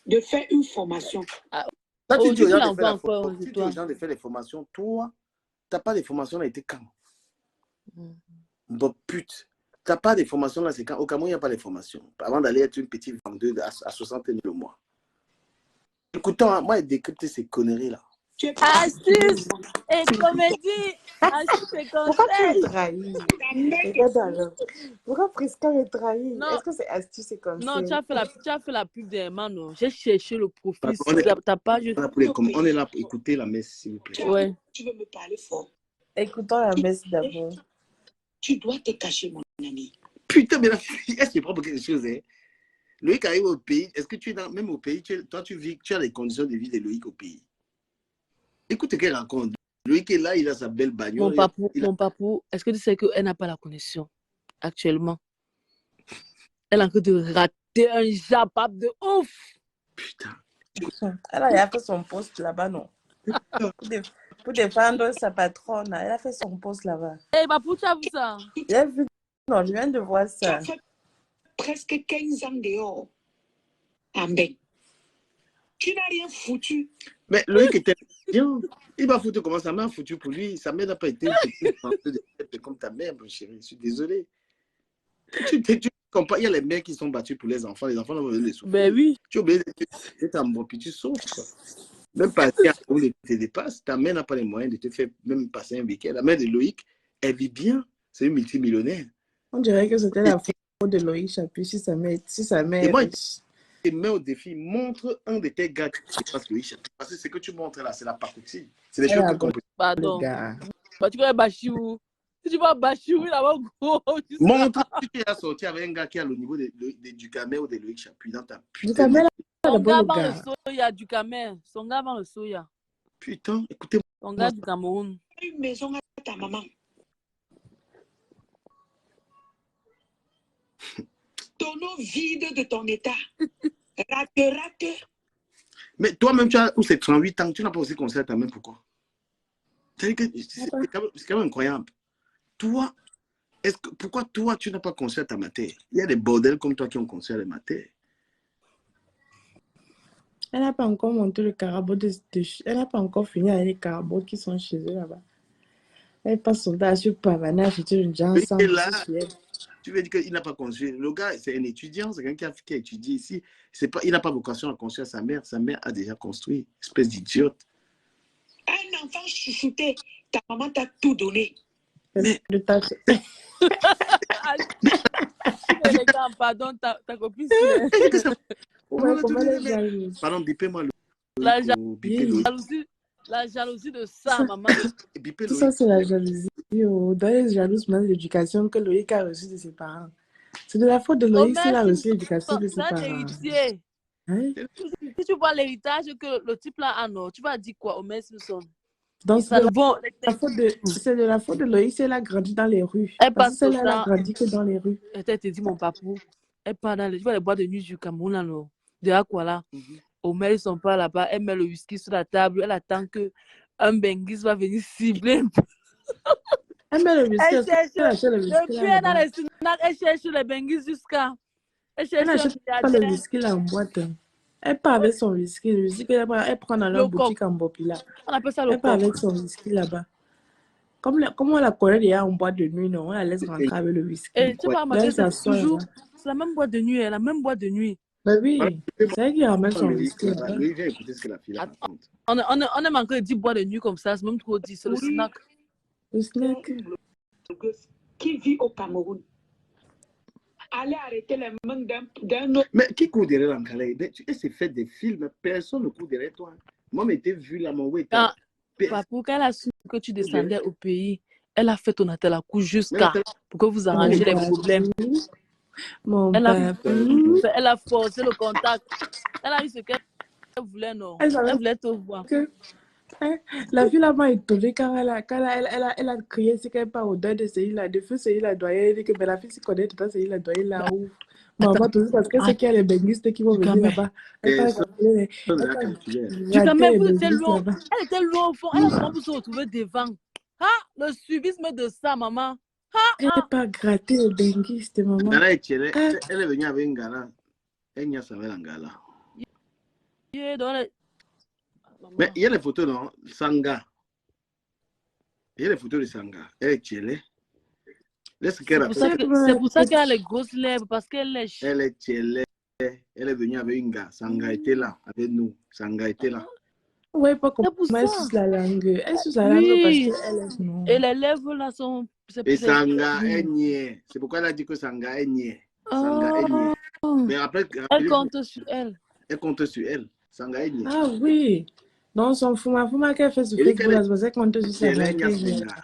De faire une formation.
Toi, tu dis aux gens de faire les formations. Toi, tu n'as pas de formation là, été quand? Bon, pute. Tu n'as pas de formation là, c'est quand? Au Cameroun, il n'y a pas de formation. Avant d'aller être une petite vendeuse à 60 000 le mois. Écoutons, hein, moi, il décrypte ces conneries là.
Astuce et comédie. Astuce et conseil.
Pourquoi tu me trahis? Pourquoi Prisca me trahit? Est-ce que c'est astuce et conseil?
Non, tu as fait la pub des mains, non. J'ai cherché le profil. Ta page.
On est là pour écouter la messe, s'il vous plaît.
Ouais.
Tu veux me parler fort?
Écoutons la messe d'abord.
Tu dois te cacher, mon ami.
Putain, mais la fille, est-ce qu'il prend pour quelque chose, hein? Loïc arrive au pays. Est-ce que tu es même au pays, toi, tu as les conditions de vie de Loïc au pays? Écoute ce qu'elle raconte. Loïc est là, il a sa belle bagnole.
Mon papou, est-ce que tu sais qu'elle n'a pas la connexion actuellement? Elle est en train de rater un jabab de ouf.
Putain.
Elle a fait son poste là-bas, non? Pour défendre sa patronne, elle a fait son poste là-bas.
Hey, papou, tu as vu ça?
J'ai vu. Non, je viens de voir ça.
Tu as fait presque 15 ans dehors. Amen. Tu n'as rien foutu.
Mais Loïc était bien. Il va foutre comment sa mère a foutu pour lui. Sa mère n'a pas été comme ta mère, mon chéri. Je suis désolé. Tu comprends, il y a les mères qui sont battues pour les enfants n'ont pas besoin de souffrir.
Ben oui.
Tu es obligé d'être en bon, puis tu souffres. Même pas si on te dépasse, ta mère n'a pas les moyens de te faire même passer un week-end. La mère de Loïc, elle vit bien. C'est une multimillionnaire.
On dirait que c'était la faute de Loïc Chapuis si sa mère
Et moi, je te mets au défi, montre un de tes gars qui passe Loïc Chapuis. Parce que ce que tu montres là, c'est la parcoutine. C'est des choses que qu'on peut.
Pardon. Bah, tu connais Bachirou. Si tu vois Bachirou, il a un gros.
Montre que tu as sorti avec un gars qui a le niveau du Camer ou de Loïc Chapuis dans ta putain.
Son gars vend le soya du Camer. Son gars vend le soya.
Putain, écoutez.
Son gars du Cameroun.
Une maison à ta maman. Tonneau vide de ton état. Rate.
Mais toi-même, tu as 38 ans, tu n'as pas aussi conseillé à ta mère, pourquoi? C'est quand même incroyable. Toi, pourquoi toi, tu n'as pas conseillé à ta mère? Il y a des bordels comme toi qui ont conseillé à la mère.
Elle n'a pas encore monté le carabo elle n'a pas encore fini avec les carabos qui sont chez eux là-bas. Elle passe son temps sur Pavana, chez une gens ensemble.
Tu veux dire qu'il n'a pas construit. Le gars, c'est un étudiant, c'est quelqu'un qui a étudié ici. Il n'a pas vocation à construire sa mère. Sa mère a déjà construit. Espèce d'idiote.
Un enfant chouchouté, ta maman t'a tout donné.
Mais...
Pardon, ta copine.
Pardon, bipez-moi
la jalousie de ça, maman.
Tout ça, c'est la jalousie. Dans les jalousies de l'éducation que Loïc a reçue de ses parents. C'est de la faute de Loïc s'il a reçu l'éducation de ses parents.
C'est un héritier. Hein? Si tu vois l'héritage que le type là a, non, tu vas dire quoi, Omer Simpson?
Donc,
Ça nous vont.
c'est de la faute de Loïc si elle a grandi dans les rues.
Elle
Parce que
passe son
celle-là, elle a
temps.
grandi que dans les rues.
Elle te dit, mon papou. Elle part dans les, tu vois, les boîtes de nuit du Cameroun, là, non. De Aquala. Au mail, ils sont pas là-bas. Elle met le whisky sur la table. Elle attend que un Benguis va venir cibler.
Elle met le whisky.
Elle cherche.
Elle achète le whisky
Depuis,
là,
elle dans
là-bas.
les snacks. Elle cherche les Benguis jusqu'à. Elle
Elle
cherche un
n'achète pas le
milliardaire.
whisky là en boîte. Elle part avec son whisky. Le whisky qu'elle prend dans leur
Le coq.
boutique en Bopila.
On appelle ça le
Elle part
coq.
avec son whisky là-bas. Comme on la connaît déjà en boîte de nuit, non, on la laisse rentrer avec le whisky.
Et tu vois,
Là, elle
c'est
s'assoit
toujours.
là-bas.
C'est la même boîte de nuit. La même boîte de nuit.
Ben oui, c'est elle qui ramène son
Lui,
whisky là-bas.
lui, viens écouter ce que la fille raconte.
On a manqué 10 boîtes de nuit comme ça. C'est même trop dit. C'est le
Oui.
snack.
Le snack.
Qui vit au Cameroun. Allez arrêter les mains d'un autre.
Mais qui court derrière l'Angala? Elle s'est fait des films, personne ne court derrière toi. Moi, mais t'es vu là, mon ouais.
Ah, Papou, quand elle a su que tu descendais au pays, elle a fait ton attel à coup jusqu'à pour que vous arrangez les problèmes.
Mon
Elle
papou.
a forcé le contact. Elle a eu ce qu'elle voulait, non. Elle voulait te voir.
La fille là m'a étonnée quand elle a crié c'est qu'elle part au deuil de Céline, de feu Céline doyen, elle dit que la fille s'y connaît tout à Céline doyen là où. Maman, tout ça parce que c'est qu'il y a les bénistes qui vont venir là-bas. Elle parle
du Cameroun, vous étiez loin. Elle était loin au fond. Elle a comment vous se retrouver devant. Ah, le suivisme de ça, maman.
Elle n'est pas grattée les bénistes, maman.
Elle est venue avec un gala. Elle n'y a pas un gala. Mais il y a les photos, non? Sanga. Il y a les photos de Sanga. Elle est tchelée. C'est
pour ça qu'elle a les grosses lèvres, parce qu'elle lèche.
Elle est tchelée. Elle est venue avec une gars. Sanga était là, avec nous. Sanga était là.
Oui, pas comme elle suce la langue. Elle suce la langue parce qu'elle est non.
Et les lèvres là sont...
Et Sanga est niais. C'est pourquoi elle a dit que Sanga est niais. Sanga est niais. Mais après,
elle compte sur elle.
Elle compte sur elle. Sanga est niais.
Ah oui. Non, son Fouma qu'elle fait sur Facebook, là, c'est parce qu'elle compte sur Sanga.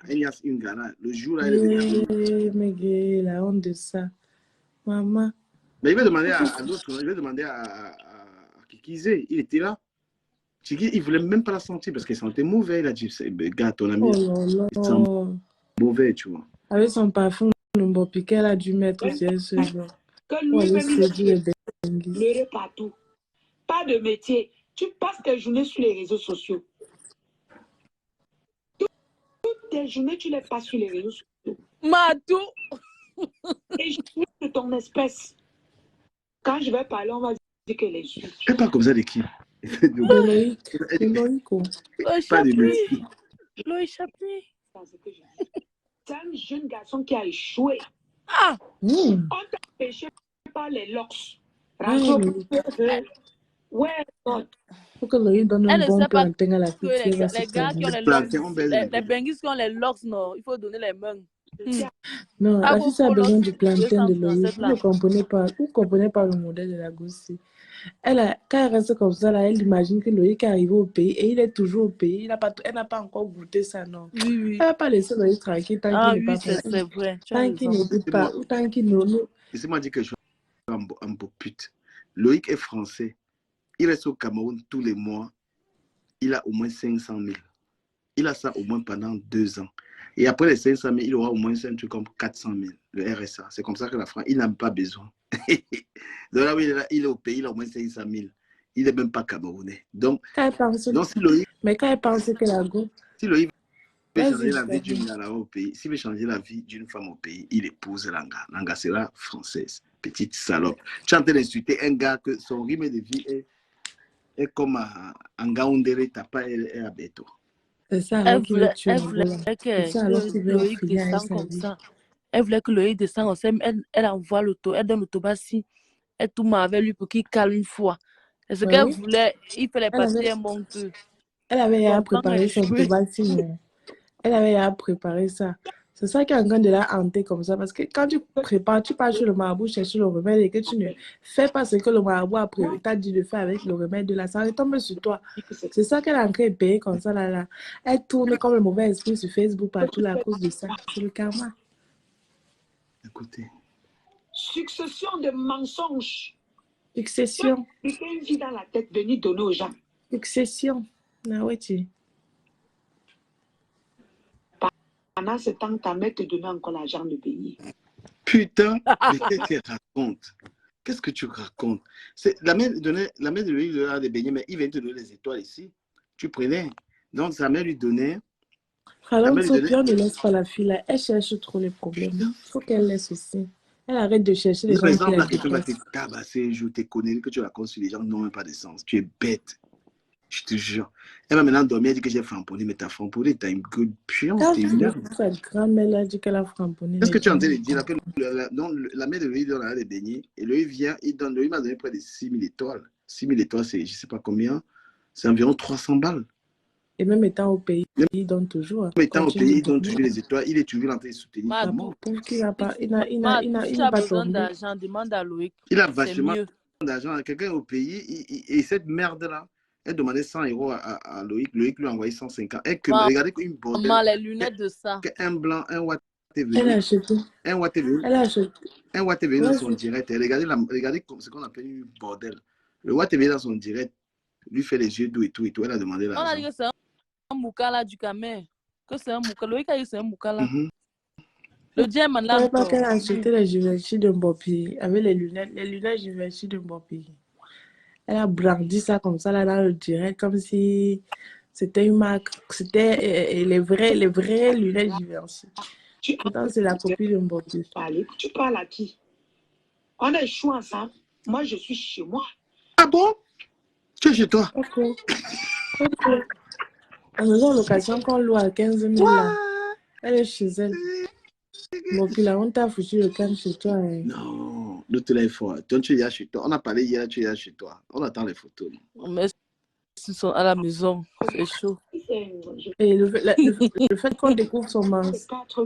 Elle y a une gala. Le jour là, elle est venue.
Mais la honte de ça. Maman.
Mais il va demander à d'autres, il va demander à Kikizé. Il était là. Chiki, il ne voulait même pas la sentir parce qu'elle sentait mauvais. Il a dit, gars, ton ami, il sent mauvais, tu vois.
Avec son parfum, qu'elle a dû mettre sur elle ce jour.
Que lui-même pleurer partout. Pas de métier. Tu passes tes journées sur les réseaux sociaux. Toutes tes journées, tu les passes sur les réseaux sociaux.
Matou.
Et je suis de ton espèce. Quand je vais parler, on va dire que les yeux.
Elle parle comme ça de qui?
De Loïc.
Pas de Loïc.
Loïc Chapuis.
C'est un jeune garçon qui a échoué.
Ah!
On t'a empêché par les locks. Ouais,
faut que Loïc donne un bon plantain à la fille.
Les gars qui ont les locks, les benguis qui ont les locks, non, il faut donner les mains.
Non, la fille a besoin du plantain de Loïc. Vous ne comprenez pas le modèle de la gosse. Quand elle reste comme ça, là, elle imagine que Loïc est arrivé au pays et il est toujours au pays. Elle n'a pas encore goûté ça, non.
Oui.
Elle n'a pas laissé Loïc tranquille tant qu'il n'est pas
fait. C'est vrai.
Tant qu'il ne dit pas, ou tant qu'il ne...
Laissez-moi dire quelque chose un beau pute. Loïc est français. Il reste au Cameroun tous les mois. Il a au moins 500 000. Il a ça au moins pendant 2 ans. Et après les 500 000, il aura au moins un truc comme 400 000, le RSA. C'est comme ça que la France, il n'a pas besoin. Donc là, il est au pays, il a au moins 500 000. Il n'est même pas camerounais. Donc, si Loïc...
Mais quand elle pense que la go...
Si Loïc veut changer la vie d'une femme au pays, s'il veut changer la vie d'une femme au pays, il épouse Langa. Langa sera française. Petite salope. Tu es en train d'insulter un gars que son rythme de vie est comme un Gaoundéré Tapa et à Beto.
C'est ça,
elle voulait que Loïc descende comme ça. Elle voulait que Loïc descende comme ça. Elle envoie l'auto, elle donne l'autobassi. Elle tourne avec lui pour qu'il calme une fois. Et ce qu'elle voulait, il fallait passer un bon peu.
Elle avait à préparer son autobassi. Elle avait à préparer ça. C'est ça qui est en train de la hanter comme ça. Parce que quand tu prépares, tu pars chez le marabout chercher le remède et que tu ne fais pas ce que le marabout t'a dit de faire avec le remède de la santé, tombe sur toi. C'est ça qu'elle est en train de payer comme ça. Là. Elle tourne comme le mauvais esprit sur Facebook partout à cause de ça. C'est le karma.
Écoutez.
Succession de mensonges.
Succession.
Il fait une vie dans la tête, venir donner aux gens.
Succession. Ah ouais, tu.
pendant ce temps, ta mère te donnait encore l'argent de payer.
Putain, mais qu'est-ce qu'elle raconte? Qu'est-ce que tu racontes? La mère de lui donnait des beignets, mais il vient te donner les étoiles ici. Tu prenais. Donc, sa mère lui donnait.
Alors, Sophie, on ne laisse pas la fille là. Elle cherche trop les problèmes. Il faut qu'elle laisse aussi. Elle arrête de chercher les gens qui la
quelqu'un va te tabasser, je te connais, que tu racontes sur les gens qui n'ont même pas de sens. Tu es bête. Je te jure. Elle va maintenant dormir, elle dit que j'ai framponné, mais t'as framponné, t'as une gueule puante.
Sa grand-mère a dit qu'elle a framponné.
Est-ce que tu es en train de dire là que la mère de lui donne des beignets et lui vient, lui m'a donné près de 6 000 étoiles. 6 000 étoiles, c'est je ne sais pas combien, c'est environ 300 balles.
Et même étant au pays, il donne toujours.
Même étant au pays, il donne toujours les étoiles. Il est toujours en train de soutenir tout le monde.
Il n'a pas
besoin d'argent, demande à Loïc.
Il a vachement d'argent. Quelqu'un au pays, et cette merde-là, elle demandait 100 € à Loïc. Loïc lui a envoyé 150. Regardez une bordel.
Les lunettes de ça.
Un blanc, un Watt TV.
Elle a acheté.
Un Watt TV.
Elle a acheté.
Un Watt TV dans son direct. Regardez ce qu'on appelle une bordel. Le Watt TV dans son direct lui fait les yeux doux et tout. Elle a demandé l'argent.
On a dit que c'est un moukala du Camer. Que c'est un moukala. Loïc a dit que c'est un moukala. Le diamant là.
Je pas qu'elle a acheté les Givenchy de Mbopi avec les lunettes Givenchy de Mbopi. Elle a brandi ça comme ça là dans le direct, comme si c'était une marque, c'était les vraies lunettes Givenchy. Pourtant, c'est la copie de Mbopi.
Tu parles à qui? On a échoué ensemble. Moi, je suis chez moi.
Ah bon? Tu es chez toi?
Ok. La maison de location qu'on loue à 15 000 là. Elle est chez elle. Mbopi là, on t'a foutu le camp chez toi. Hein.
Non, l'autre là est fort. Donc tu es là chez toi. On a parlé hier, tu es là chez toi. On attend les photos.
Mais ils sont à la maison, c'est chaud.
Et le fait qu'on découvre son mari.
C'est 4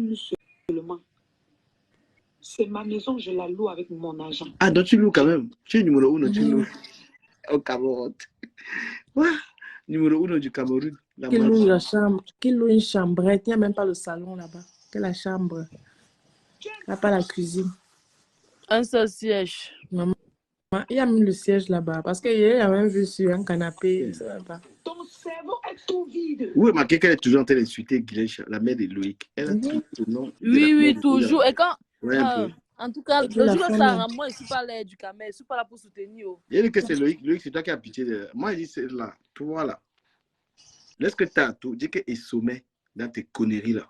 seulement. C'est ma maison, je la loue avec mon argent.
Ah, donc tu loues quand même. Tu es numéro 1, tu loues. Au Cameroun. Ouais. Numéro 1 du Cameroun.
Qui loue la chambre, qui loue une chambrette. Il n'y a même pas le salon là-bas. C'est la chambre. Il n'y a pas la cuisine.
Un seul siège.
Maman, il y a même le siège là-bas. Parce qu'il y a même vu sur un canapé.
Ton cerveau est tout vide.
Oui, mais quelqu'un est toujours en train d'insulter Guilèche, la mère de Loïc. Elle a tout le nom.
Oui, toujours. Et quand.
Ouais,
en tout cas, le jour où ça rend, moi, je ne suis pas là du Camer. Je ne suis pas là pour soutenir.
Il dit que c'est Loïc. Loïc, c'est toi qui as pitié de... Moi, il dit c'est là. Toi là. Laisse que tu as tout. Dis qu'il sommet dans tes conneries là.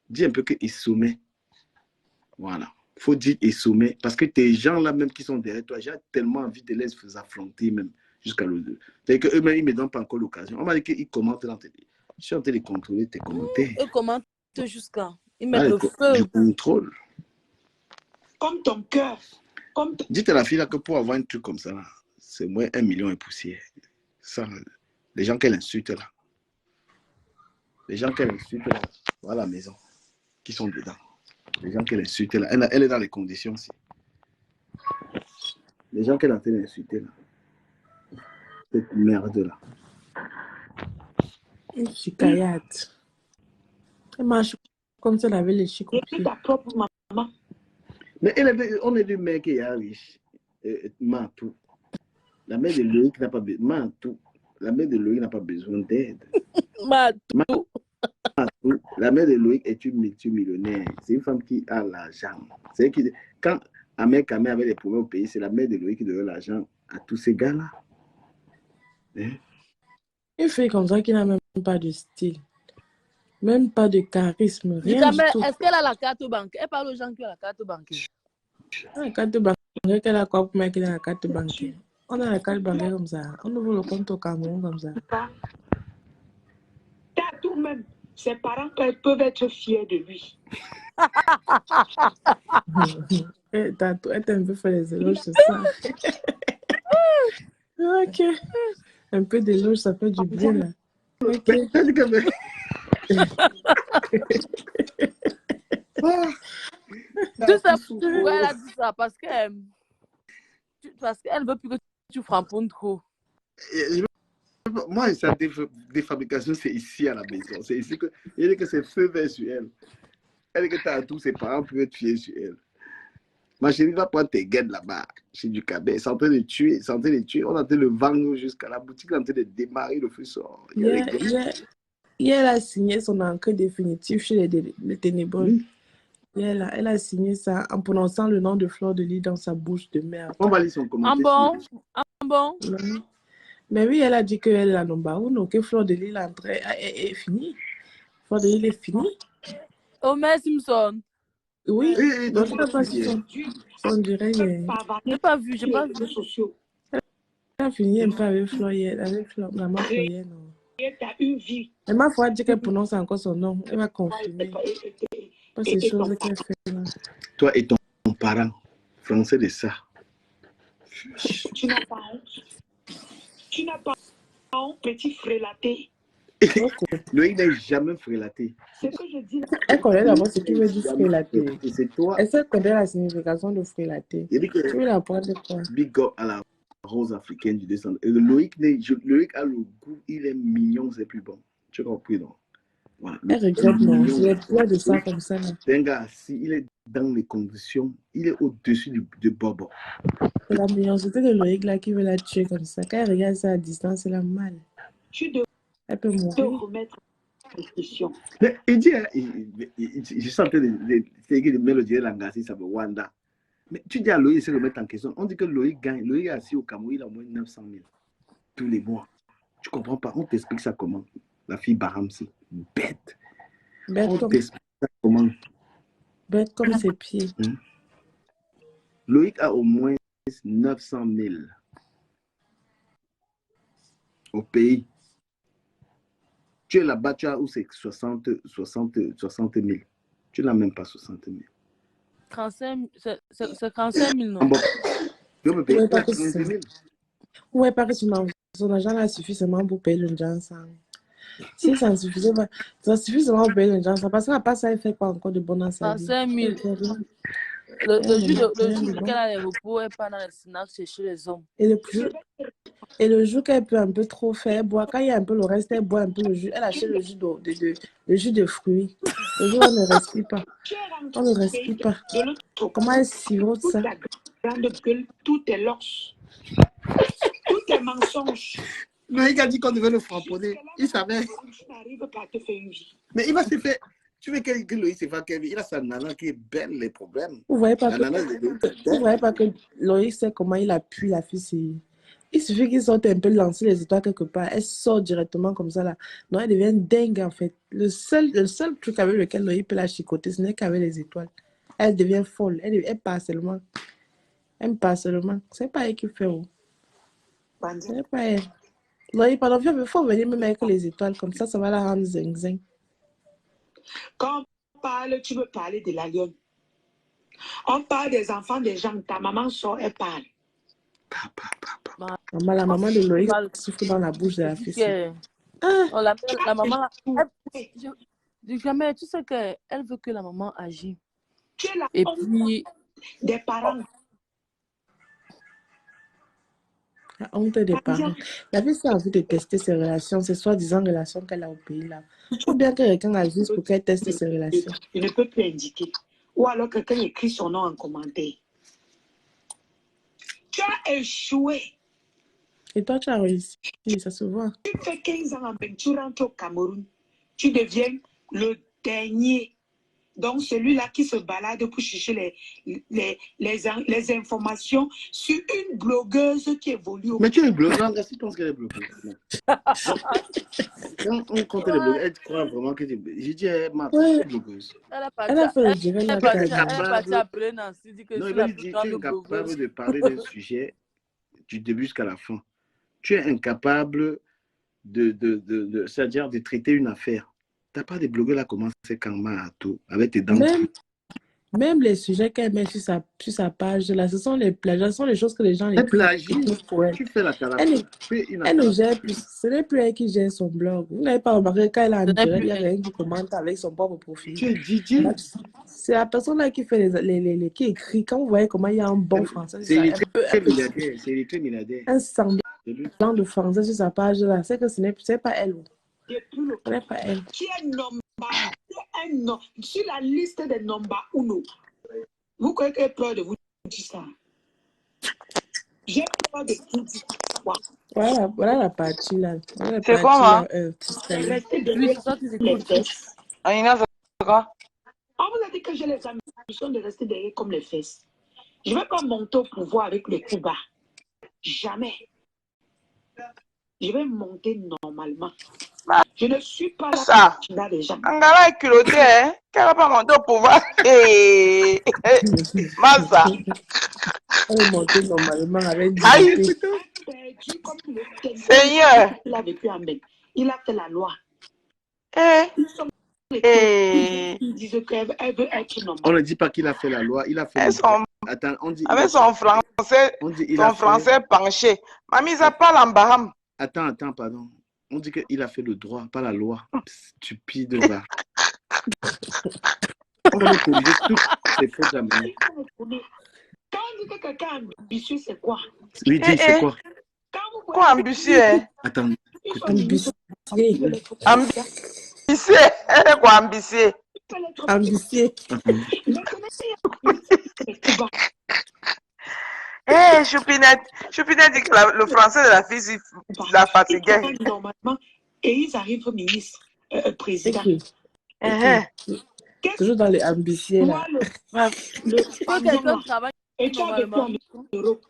Dis un peu qu'il sommet. Voilà. Il faut dire et sommet. Parce que tes gens là même qui sont derrière toi, j'ai tellement envie de les affronter même jusqu'à l'autre. C'est-à-dire qu'eux-mêmes, ils ne me donnent pas encore l'occasion. On m'a dit qu'ils commentent dans tes... Je suis en train de contrôler tes commentaires.
Ils commentent jusqu'à... Ils mettent le feu.
Je contrôle.
Comme ton cœur.
Dites à la fille là que pour avoir un truc comme ça, c'est moins 1 million et poussière. Ça, les gens qu'elle insulte là. Les gens qu'elle insulte là, voilà la maison. Qui sont dedans. Les gens qu'elle insulte là. Elle est dans les conditions aussi. Les gens qu'elle est en train d'insulter là. Cette merde là.
Une chicayate. Elle marche comme si elle avait les chicots.
Et ta propre maman.
Mais on est du mec qui est riche. Mantou. La mère de Loïc n'a pas besoin. Mantou. La mère de Loïc n'a pas besoin d'aide.
Mantou.
La mère de Loïc est une multimillionnaire. C'est une femme qui a l'argent. C'est qui, quand Ahmed Kamé avait des problèmes au pays, c'est la mère de Loïc qui donnait l'argent à tous ces gars-là. Hein?
Une fille comme ça qui n'a même pas de style. Même pas de charisme. Rien du tout.
Est-ce qu'elle a la carte bancaire? Elle parle aux gens qui ont la carte bancaire.
La carte bancaire, qu'elle a quoi pour mettre la carte bancaire? On a la carte bancaire comme ça. On ouvre le compte au Cameroun comme ça.
T'as tout même. Ses parents peuvent être fiers de lui.
Elle t'a un peu fait les éloges, c'est ça. Ok. Un peu d'éloge, ça fait du bien là. Ok.
Tout ça pourquoi elle a dit ça? Parce qu'elle ne veut plus que tu framponnes trop.
Moi, sa défabrication, c'est ici à la maison. C'est ici que il dit que c'est feu vert sur elle. Elle dit que t'as tous ses parents peuvent être fiers sur elle. Ma chérie va prendre tes guettes là-bas, chez du Cabet. C'est en train de tuer, On est en train de vendre jusqu'à la boutique, on est en train de démarrer, le feu sort.
elle a signé son entrée définitive chez les Ténébreux.
Oui.
Et elle a signé ça en prononçant le nom de Fleur de Lys dans sa bouche de merde.
On va lire son commentaire.
Bon.
Mais oui, elle a dit qu'elle est la number one, que Fleur de Lys l'entrée est finie. Fleur de Lys est finie.
Homer Simpson.
Oui,
Et
donc elle a pas son direct.
J'ai pas vu.
Elle a fini un peu avec Fleur hier, avec maman Fleur. Elle m'a fait dire qu'elle prononce encore son nom. Elle va confirmer. Pas ces choses qu'elle fait là.
Toi et ton parent, français de ça.
Tu n'as pas honte. Tu n'as pas honte, petit frélaté.
Loïc n'a jamais frélaté.
C'est ce que je dis là.
Elle connaît d'abord ce qui veut dire frélaté.
Et c'est toi.
Elle sait connaître la signification de frélaté.
Il dit que
tu veux l'apprendre quoi?
Big up à la rose africaine du descendant. Et Loïc a le goût, il est mignon, c'est plus bon. Tu as compris, non? Voilà.
Elle regrette, non? Il y a plein de ça comme ça.
C'est un gars, s'il est dans les conditions, il est au-dessus de Bobo.
C'est la mignonneté de Loïc là qui veut la tuer comme ça. Quand elle regarde ça à distance, c'est la mal. Elle peut mourir.
Mais il dit, je suis en train de mettre le dieu Langassi, ça veut Wanda. Mais tu dis à Loïc, c'est de remettre en question. On dit que Loïc gagne. Loïc est assis au Cameroun, il a au moins 900 000 tous les mois. Tu comprends pas? On t'explique ça comment? La fille Bahamsi, bête. On t'explique ça comment?
Bête comme ses pieds.
Loïc a au moins 900 000 au pays. Tu es là-bas, tu as où c'est 60 000. Tu n'as même pas 60 000.
35, c'est 35 000, non?
Tu peux payer 90 000.
Ouais, parce que son argent là suffit seulement pour payer le Johnson. Si ça ne suffisait pas, ça suffit seulement pour payer le Johnson. Parce qu'à part ça, il ne fait pas encore de bon dans sa vie.
35 000. Le jour qu'elle a les repos, elle part dans les snacks chez les hommes.
Et le jour qu'elle peut un peu trop faire, boire. Quand il y a un peu le reste, elle boit un peu le jus. Elle achète le jus de fruits. Le jour où on ne respire pas. On ne respire pas. Comment elle sirote ça?
Tout est lox. Tout est mensonge.
Mais il a dit qu'on devait le frapponner. Il savait.
Tu n'arrives pas à te faire une vie.
Mais il va se faire. Tu veux que Loïc se fasse Kevin? Il a sa nana qui est belle, les problèmes.
Vous voyez pas que Loïc sait comment il appuie la fille. Il suffit qu'il sorte un peu lancer les étoiles quelque part. Elle sort directement comme ça là. Non, elle devient dingue en fait. Le seul truc avec lequel Loïc peut la chicoter, ce n'est qu'avec les étoiles. Elle devient folle. Elle part seulement. Elle part seulement. C'est pas elle qui fait. C'est pas elle. Loïc, pardon, il faut venir même avec les étoiles. Comme ça va la rendre zing-zing.
Quand on parle, tu veux parler de la lionne. On parle des enfants des gens. Ta maman sort, elle parle.
La maman de Loïc souffle dans la bouche de la fille.
La maman, jamais, tu sais qu'elle veut que la maman agisse. Et puis,
des parents.
La honte des parents. La fille a envie de tester ses relations, ces soi-disant relations qu'elle a au pays là. Il faut bien que quelqu'un agisse pour qu'elle teste ses relations.
Il ne peut plus indiquer. Ou alors quelqu'un écrit son nom en commentaire. Tu as échoué.
Et toi, tu as réussi. Ça se voit.
Tu fais 15 ans en bain, tu rentres au Cameroun. Tu deviens le dernier. Donc, celui-là qui se balade pour chercher les informations sur une blogueuse qui évolue.
Mais tu es une blogueuse, si tu penses qu'elle est blogueuse. Quand on compte les blogueurs, elle croit vraiment que tu es. J'ai dit, elle m'a blogueuse.
Elle a fait le direct.
Elle est partie appeler Nancy. Dit que
non, il va dire que tu es incapable de parler d'un sujet du début jusqu'à la fin. Tu es incapable c'est-à-dire de traiter une affaire. Tu n'as pas de blogueur là commencé quand à tout, avec tes dents.
Même les sujets qu'elle met sur sa page, là, ce sont les plagiats, ce sont les choses que les gens écrivent pour elle.
Tu fais la thérapie.
Elle ne gère plus. Ce n'est plus elle qui gère son blog. Vous n'avez pas remarqué quand elle a un direct, il y a quelqu'un qui commente avec son propre profil.
Tu es DJ.
C'est la personne là qui fait qui écrit. Quand vous voyez comment il y a un bon français,
c'est les milliardaires.
Un semblant de français sur sa page là, c'est que ce n'est pas elle. Ce n'est pas elle.
Qui est sur la liste des number uno. Vous croyez qu'elle est peur de vous dire ça? J'ai peur de tout dire.
Voilà la partie là. Voilà la
C'est quoi,
partie
ma?
Rester
Oui,
derrière
c'est ça qu'ils
les
écoutent.
fesses.
Aïna, c'est quoi?
On vous a dit que j'ai les ambitions de rester derrière comme les fesses. Je ne vais pas monter au pouvoir avec le coup bas. Jamais. Je vais monter normalement.
Ma-
Je ne suis pas là
Ça.
pour des gens.
Angala est culottée, hein? Qu'elle va pas monter au pouvoir. Hey. Massa.
Elle est montée normalement avec
Aïe.
dignité.
Perdu comme le tennis.
Seigneur.
Il a vécu en Belgique. Il a fait la loi.
Eh.
Ils sont
Eh.
ils disent qu'elle veut être
On
normale.
ne dit pas qu'il a fait la loi, il a fait
Elles
le droit.
sont
Attends, on dit.
avec son français
il a fait.
penché. Mamie, ça parle en baham.
Attends, pardon. On dit qu'il a fait le droit, pas la loi. Stupide, va. On va nous corriger toutes les fautes de la manière.
Quand on dit que quelqu'un est ambitieux, c'est quoi?
Oui, dis, c'est quoi?
Quand vous
Quoi ambitieux, hein?
Attends.
Ambitieux.
Ambitieux. Elle est quoi ambitieux?
Ambitieux.
Hé, Choupinette dit que le français de la fille la fatiguait.
Normalement, et ils arrivent au ministre, président.
Toujours dans les ambitieux là.
Quand quelqu'un travaille
et tu as vécu en Europe.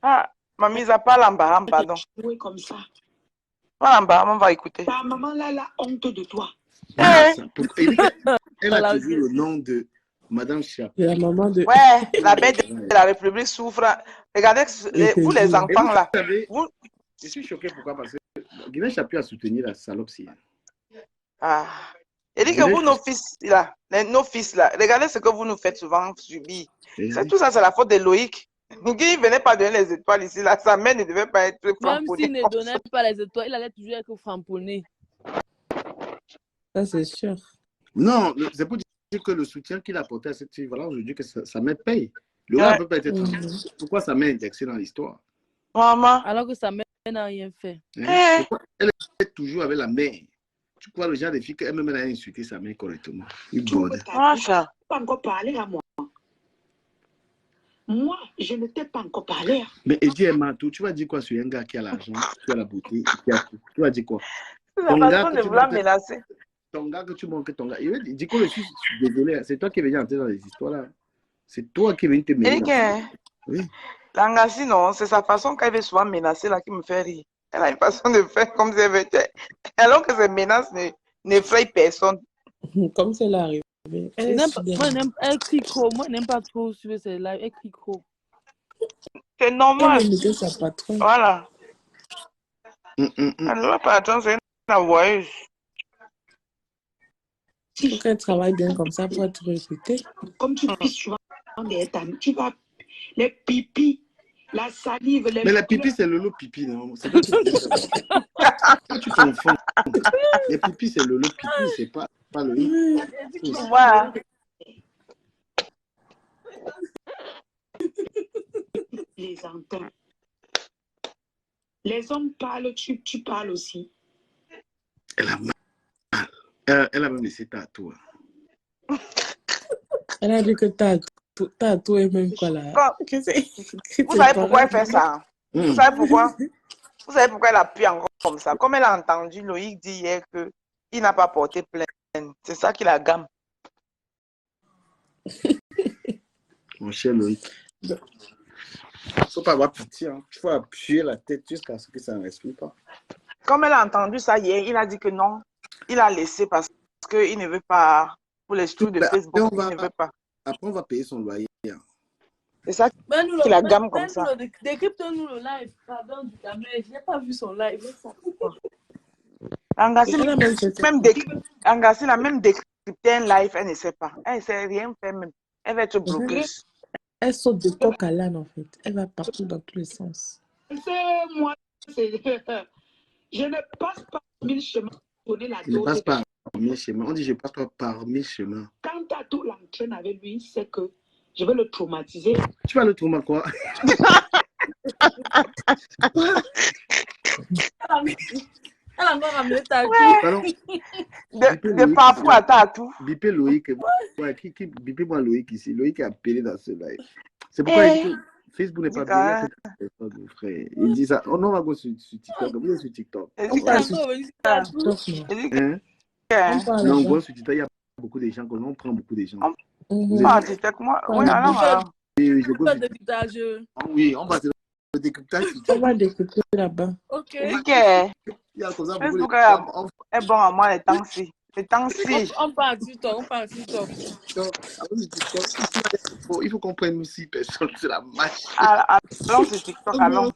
Ah, mamie, ça parle en baham, pardon.
Oui, comme ça.
Parle en baham, on va écouter.
Ta maman là, elle a honte de toi.
Elle a toujours le nom de Madame Chiap.
La maman de...
Ouais, la bête de la République souffre. Regardez, vous les enfants là.
Je suis choqué pourquoi? Parce que Guinée Chapu a soutenu la salope si.
Ah. Il dit que vous, nos fils là, regardez ce que vous nous faites souvent subir. Tout ça, c'est la faute de Loïc. Il ne venait pas donner les étoiles ici, là. Sa mère ne devait pas être framponnée.
Même s'il ne donnait pas les étoiles, il allait toujours être framponné.
Ça, c'est sûr.
Non, c'est pour dire que le soutien qu'il a apporté à cette fille, voilà, aujourd'hui, que sa mère paye. Le gars ne peut pas être tranquille. Pourquoi sa mère est indexée dans l'histoire?
Maman.
Alors que sa mère n'a rien fait.
Elle est toujours avec la mère. Tu crois le genre de fille qu'elle-même a insulté sa mère correctement.
Tu ne peux pas encore parler à moi. Moi, je ne t'ai pas encore parlé.
Mais Eddie Matou, tu vas dire quoi sur un gars qui a l'argent, qui a la beauté, qui a tout? Tu vas dire quoi?
Ton gars de vouloir menacer.
Ton gars que tu manques, ton gars. Il dit que je suis désolé, c'est toi qui es venu entrer dans les histoires là. C'est toi qui es venu te menacer. Oui.
Langassi, non, c'est sa façon qu'elle veut souvent menacer là qui me fait rire. Elle a une façon de faire comme si elle veut. Alors que ces menaces n'effraient personne.
Comme c'est l'arrivée.
Elle crie trop. Moi, je n'aime pas trop suivre ses lives. Elle crie trop.
C'est normal. Voilà. Alors, patron, c'est une envoyeuse.
Si elle travaille bien comme ça pour être recrutée.
Comme tu fais souvent tu vas les pipis, la salive, les...
Mais la pipi, c'est le lot pipi, non? C'est pas quand tu confonds. Les pipis, c'est le lot pipi, c'est pas le...
Voilà.
Les entends. Les hommes parlent, tu parles aussi.
Elle a mal. Elle a même laissé tatouer.
Elle a dit que tatoué même quoi là.
Vous savez pourquoi elle fait ça? Vous savez pourquoi? Vous savez pourquoi elle appuie encore comme ça? Comme elle a entendu Loïc dire hier qu'il n'a pas porté plainte. C'est ça qui la gamme.
Mon cher Loïc. Il ne faut pas avoir pitié. Hein. Il faut appuyer la tête jusqu'à ce que ça ne respire pas.
Comme elle a entendu ça hier, il a dit que non. Il a laissé parce qu'il ne veut pas. Pour les trucs de Facebook, il ne veut pas.
Après, on va payer son loyer. Hein.
C'est ça qui la gamme comme ça.
Décrypte-nous le live. Pardon du caméra. Je n'ai pas vu son live.
Angassi l'a même décrypté un live, elle ne sait pas. Elle ne sait rien faire même. Elle va être bloqueuse.
Elle saute de coq à l'âne en fait. Elle va partout dans tous les sens.
Moi, je ne passe pas 1000 chemins pour donner la dose.
Je ne passe pas par 1000 chemins. On dit je passe pas par 1000 chemins.
Quand Tatou l'entraîne avec lui, c'est que je vais le traumatiser.
Tu vas le traumatiser quoi?
Elle a encore ramené Tatou.
De Papou à Tatou.
Bipé Loïc. Bipé moi Loïc ici. Loïc est appelé dans ce live. C'est pourquoi il Facebook n'est pas bien, il y a que TikTok, mon frère. Il dit ça. Oh non, on va go sur TikTok. Vous êtes sur TikTok.
On parle sur
Hein?
On parle
Non,
là-bas.
go sur TikTok, il y a beaucoup de gens, on prend beaucoup de gens.
Mhm.
Vous
Ah,
êtes-
TikTok, moi.
Ouais.
Oui, alors.
Oui, je go
Pas
sur-
de décryptage.
Oui, on va se le décryptage.
On va découper là-bas.
Ok.
Eric,
Il y a comme ça beaucoup de
Facebook
gens.
est bon à moi les temps-ci. Les temps-ci.
On parle sur TikTok, on parle sur TikTok.
Il faut qu'on prenne aussi personne, c'est la match.
Allons sur TikTok, allons.